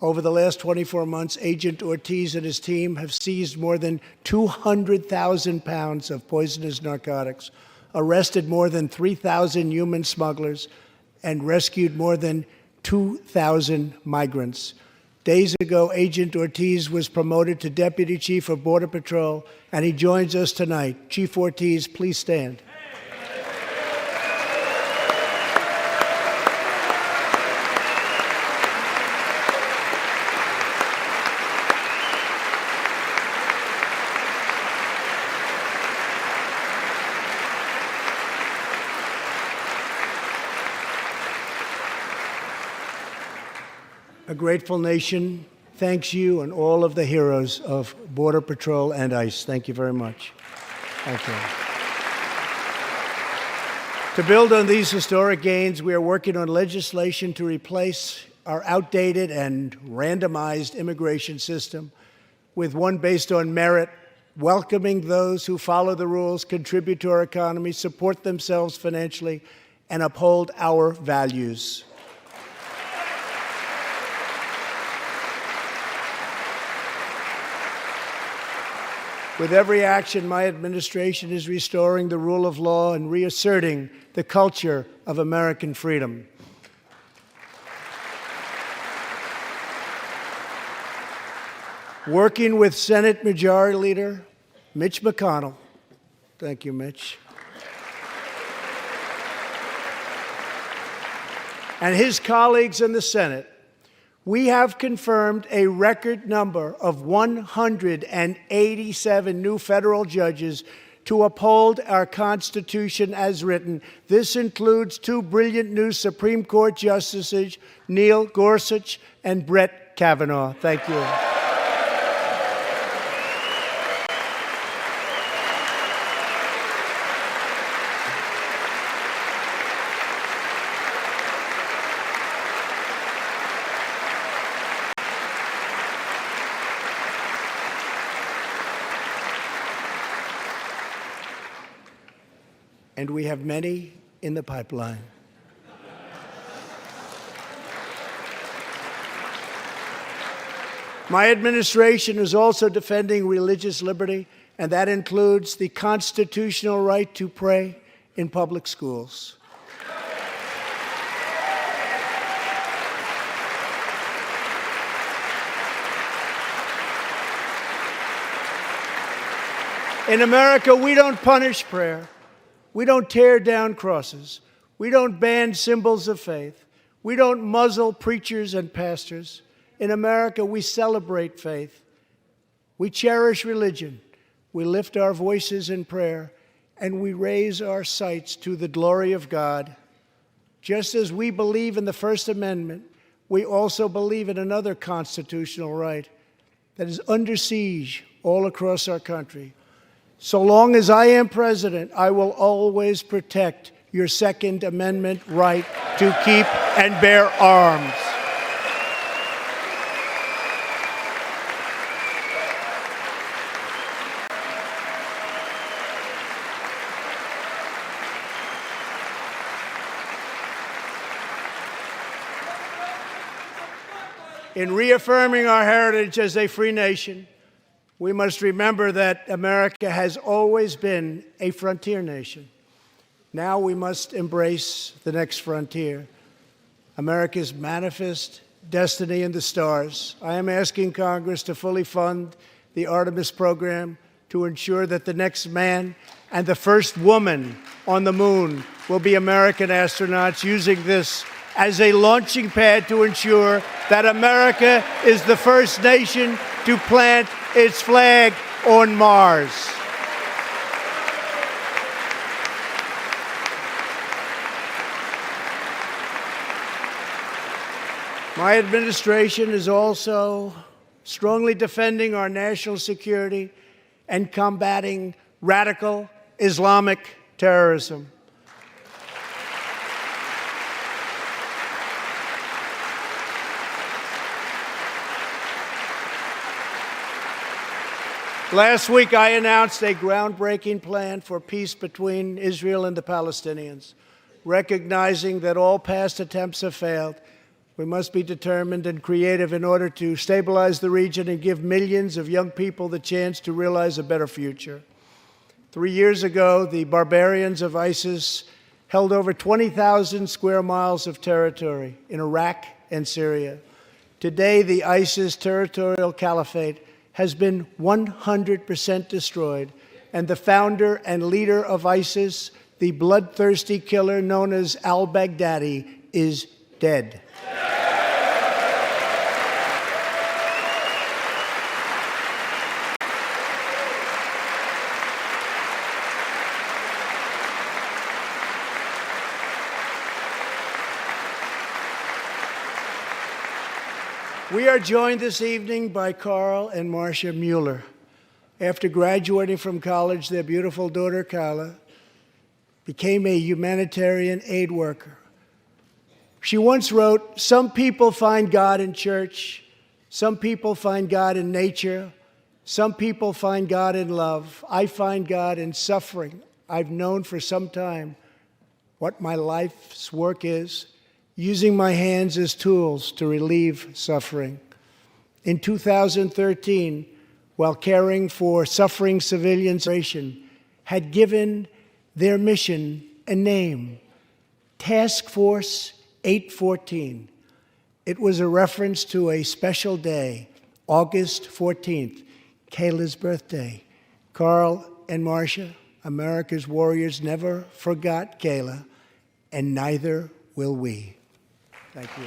Over the last 24 months, Agent Ortiz and his team have seized more than 200,000 pounds of poisonous narcotics, arrested more than 3,000 human smugglers, and rescued more than 2,000 migrants. Days ago, Agent Ortiz was promoted to Deputy Chief of Border Patrol, and he joins us tonight. Chief Ortiz, please stand. A grateful nation thanks you and all of the heroes of Border Patrol and ICE. Thank you very much. Thank you. To build on these historic gains, we are working on legislation to replace our outdated and randomized immigration system with one based on merit, welcoming those who follow the rules, contribute to our economy, support themselves financially, and uphold our values. With every action, my administration is restoring the rule of law and reasserting the culture of American freedom. Working with Senate Majority Leader Mitch McConnell, thank you, Mitch, and his colleagues in the Senate, we have confirmed a record number of 187 new federal judges to uphold our Constitution as written. This includes 2 brilliant new Supreme Court justices, Neil Gorsuch and Brett Kavanaugh. Thank you. And we have many in the pipeline. My administration is also defending religious liberty, and that includes the constitutional right to pray in public schools. In America, we don't punish prayer. We don't tear down crosses. We don't ban symbols of faith. We don't muzzle preachers and pastors. In America, we celebrate faith. We cherish religion. We lift our voices in prayer, and we raise our sights to the glory of God. Just as we believe in the First Amendment, we also believe in another constitutional right that is under siege all across our country. So long as I am president, I will always protect your Second Amendment right to keep and bear arms. In reaffirming our heritage as a free nation, we must remember that America has always been a frontier nation. Now we must embrace the next frontier, America's manifest destiny in the stars. I am asking Congress to fully fund the Artemis program to ensure that the next man and the first woman on the moon will be American astronauts, using this as a launching pad to ensure that America is the first nation to plant its flag on Mars. My administration is also strongly defending our national security and combating radical Islamic terrorism. Last week, I announced a groundbreaking plan for peace between Israel and the Palestinians. Recognizing that all past attempts have failed, we must be determined and creative in order to stabilize the region and give millions of young people the chance to realize a better future. 3 years ago, the barbarians of ISIS held over 20,000 square miles of territory in Iraq and Syria. Today, the ISIS territorial caliphate has been 100% destroyed, and the founder and leader of ISIS, the bloodthirsty killer known as al-Baghdadi, is dead. We are joined this evening by Carl and Marcia Muller. After graduating from college, their beautiful daughter, Carla, became a humanitarian aid worker. She once wrote, "Some people find God in church. Some people find God in nature. Some people find God in love. I find God in suffering. I've known for some time what my life's work is, using my hands as tools to relieve suffering." In 2013, while caring for suffering civilians, had given their mission a name, Task Force 814. It was a reference to a special day, August 14th, Kayla's birthday. Carl and Marcia, America's warriors, never forgot Kayla, and neither will we. Thank you.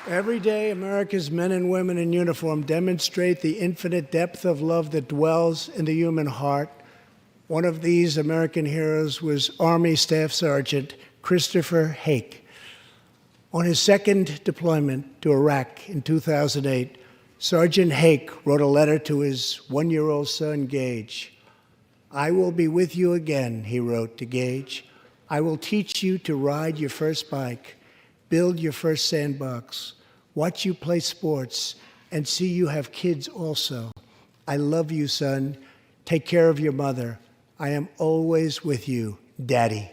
Every day, America's men and women in uniform demonstrate the infinite depth of love that dwells in the human heart. One of these American heroes was Army Staff Sergeant Christopher Hake. On his second deployment to Iraq in 2008, Sergeant Hake wrote a letter to his one-year-old son, Gage. "I will be with you again," he wrote to Gage. "I will teach you to ride your first bike, build your first sandbox, watch you play sports, and see you have kids also. I love you, son. Take care of your mother. I am always with you, Daddy.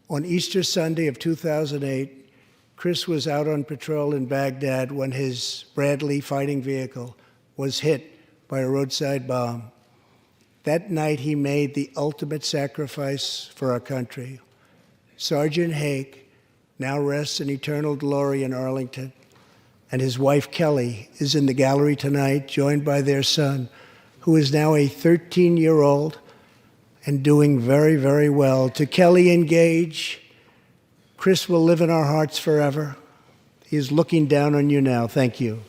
On Easter Sunday of 2008, Chris was out on patrol in Baghdad when his Bradley fighting vehicle was hit by a roadside bomb. That night, he made the ultimate sacrifice for our country. Sergeant Hake now rests in eternal glory in Arlington, and his wife, Kelly, is in the gallery tonight, joined by their son, who is now a 13-year-old and doing very, very well. To Kelly and Gage, Chris will live in our hearts forever. He is looking down on you now. Thank you.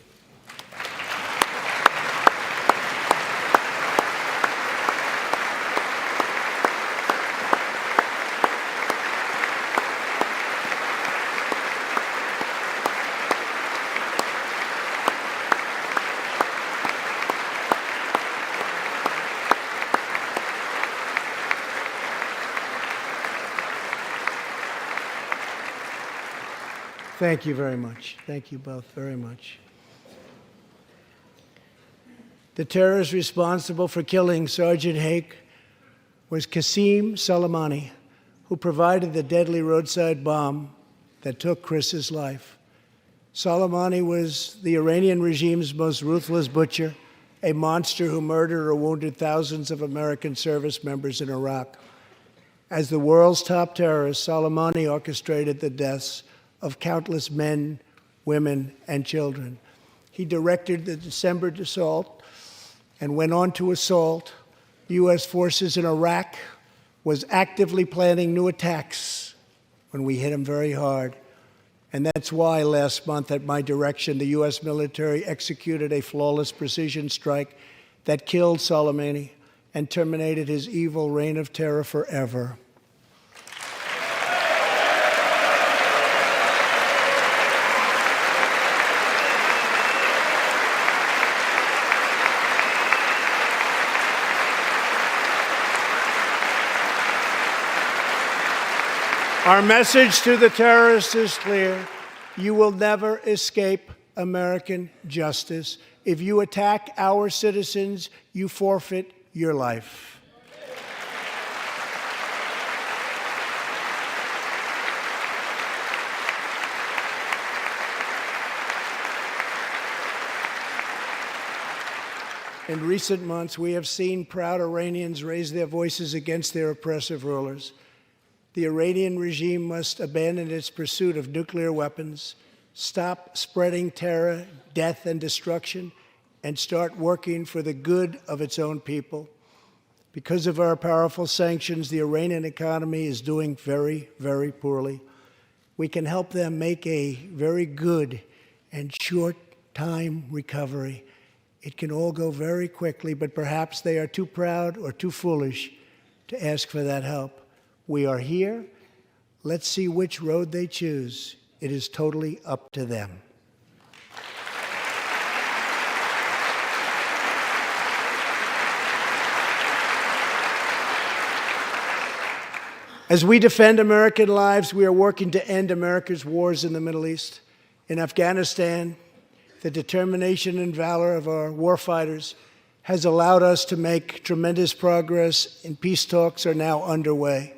Thank you very much. Thank you both very much. The terrorist responsible for killing Sergeant Hake was Qasem Soleimani, who provided the deadly roadside bomb that took Chris's life. Soleimani was the Iranian regime's most ruthless butcher, a monster who murdered or wounded thousands of American service members in Iraq. As the world's top terrorist, Soleimani orchestrated the deaths of countless men, women, and children. He directed the December assault and went on to assault U.S. forces in Iraq, was actively planning new attacks when we hit him very hard. And that's why last month, at my direction, the U.S. military executed a flawless precision strike that killed Soleimani and terminated his evil reign of terror forever. Our message to the terrorists is clear. You will never escape American justice. If you attack our citizens, you forfeit your life. In recent months, we have seen proud Iranians raise their voices against their oppressive rulers. The Iranian regime must abandon its pursuit of nuclear weapons, stop spreading terror, death, and destruction, and start working for the good of its own people. Because of our powerful sanctions, the Iranian economy is doing very, very poorly. We can help them make a very good and short-time recovery. It can all go very quickly, but perhaps they are too proud or too foolish to ask for that help. We are here. Let's see which road they choose. It is totally up to them. As we defend American lives, we are working to end America's wars in the Middle East. In Afghanistan, the determination and valor of our warfighters has allowed us to make tremendous progress, and peace talks are now underway.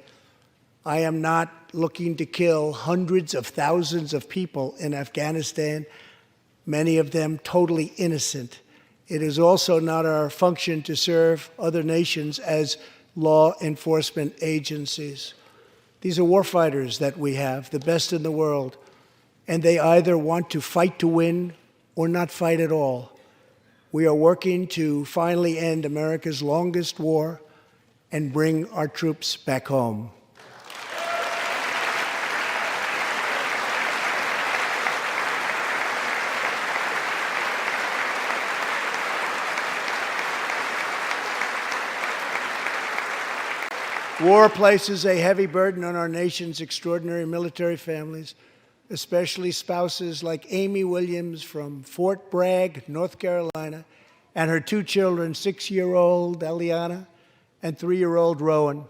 I am not looking to kill hundreds of thousands of people in Afghanistan, many of them totally innocent. It is also not our function to serve other nations as law enforcement agencies. These are warfighters that we have, the best in the world, and they either want to fight to win or not fight at all. We are working to finally end America's longest war and bring our troops back home. War places a heavy burden on our nation's extraordinary military families, especially spouses like Amy Williams from Fort Bragg, North Carolina, and her two children, 6-year-old Eliana and 3-year-old Rowan.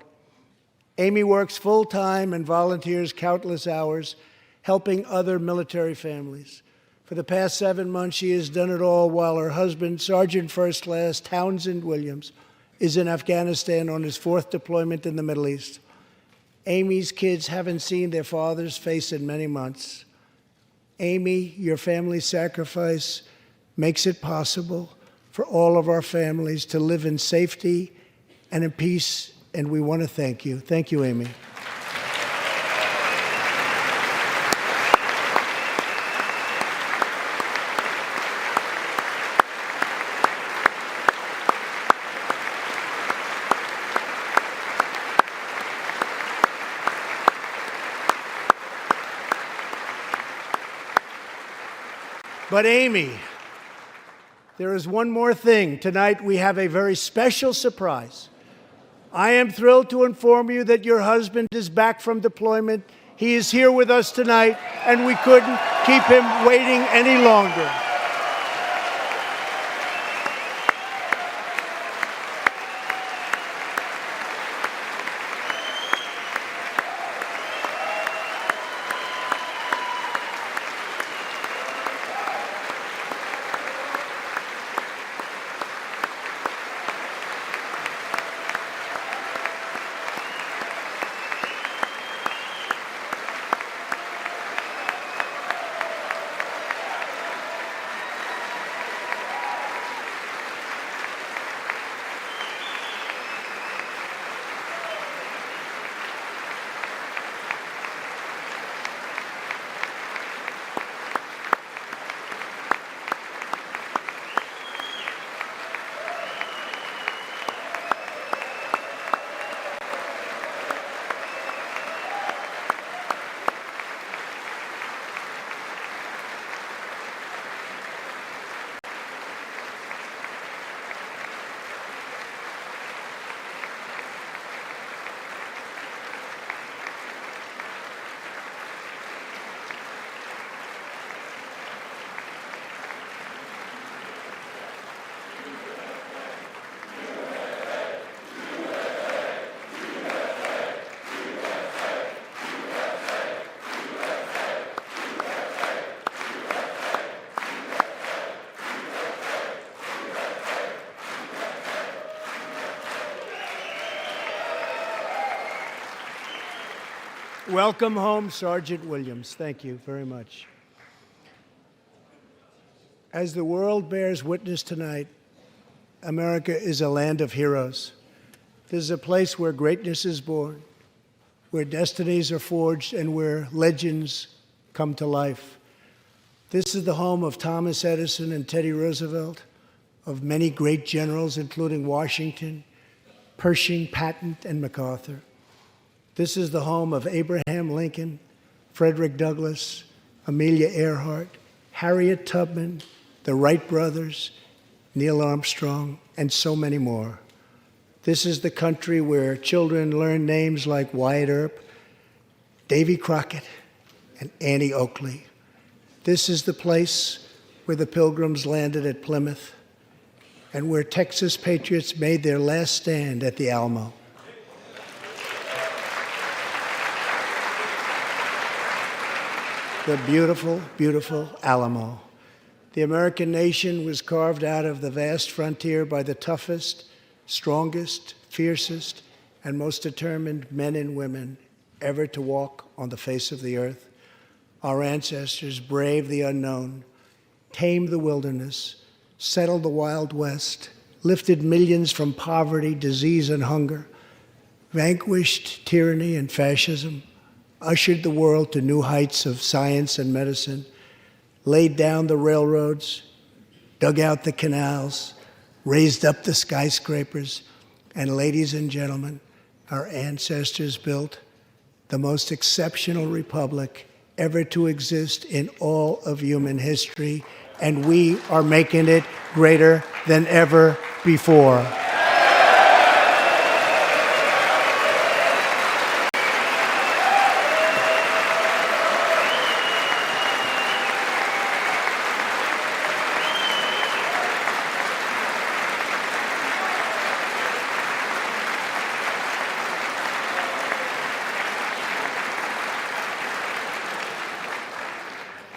Amy works full-time and volunteers countless hours helping other military families. For the past 7 months, she has done it all while her husband, Sergeant First Class Townsend Williams, is in Afghanistan on his 4th deployment in the Middle East. Amy's kids haven't seen their father's face in many months. Amy, your family's sacrifice makes it possible for all of our families to live in safety and in peace, and we want to thank you. Thank you, Amy. But Amy, there is one more thing. Tonight we have a very special surprise. I am thrilled to inform you that your husband is back from deployment. He is here with us tonight, and we couldn't keep him waiting any longer. Welcome home, Sergeant Williams. Thank you very much. As the world bears witness tonight, America is a land of heroes. This is a place where greatness is born, where destinies are forged, and where legends come to life. This is the home of Thomas Edison and Teddy Roosevelt, of many great generals, including Washington, Pershing, Patton, and MacArthur. This is the home of Abraham Lincoln, Frederick Douglass, Amelia Earhart, Harriet Tubman, the Wright brothers, Neil Armstrong, and so many more. This is the country where children learn names like Wyatt Earp, Davy Crockett, and Annie Oakley. This is the place where the Pilgrims landed at Plymouth and where Texas patriots made their last stand at the Alamo. The beautiful, beautiful Alamo. The American nation was carved out of the vast frontier by the toughest, strongest, fiercest, and most determined men and women ever to walk on the face of the earth. Our ancestors braved the unknown, tamed the wilderness, settled the Wild West, lifted millions from poverty, disease, and hunger, vanquished tyranny and fascism, ushered the world to new heights of science and medicine, laid down the railroads, dug out the canals, raised up the skyscrapers, and ladies and gentlemen, our ancestors built the most exceptional republic ever to exist in all of human history, and we are making it greater than ever before.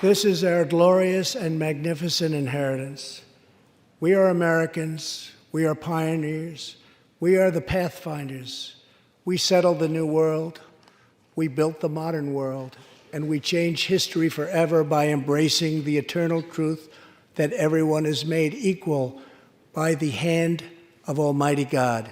This is our glorious and magnificent inheritance. We are Americans. We are pioneers. We are the pathfinders. We settled the new world. We built the modern world. And we change history forever by embracing the eternal truth that everyone is made equal by the hand of Almighty God.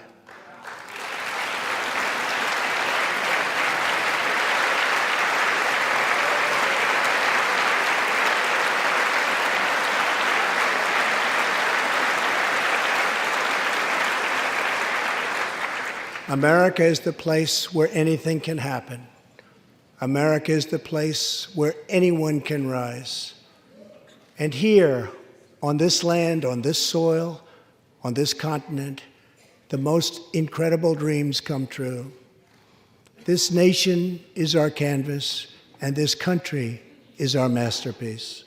America is the place where anything can happen. America is the place where anyone can rise. And here, on this land, on this soil, on this continent, the most incredible dreams come true. This nation is our canvas, and this country is our masterpiece.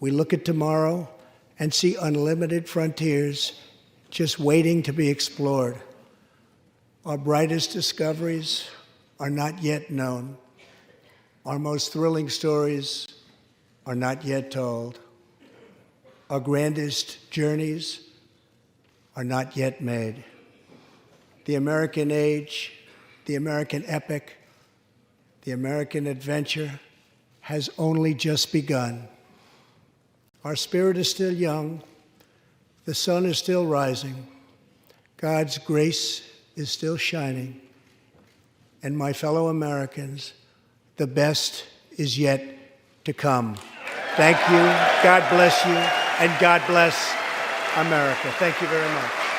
We look at tomorrow and see unlimited frontiers just waiting to be explored. Our brightest discoveries are not yet known. Our most thrilling stories are not yet told. Our grandest journeys are not yet made. The American age, the American epic, the American adventure has only just begun. Our spirit is still young. The sun is still rising. God's grace is still shining. And my fellow Americans, the best is yet to come. Thank you, God bless you, and God bless America. Thank you very much.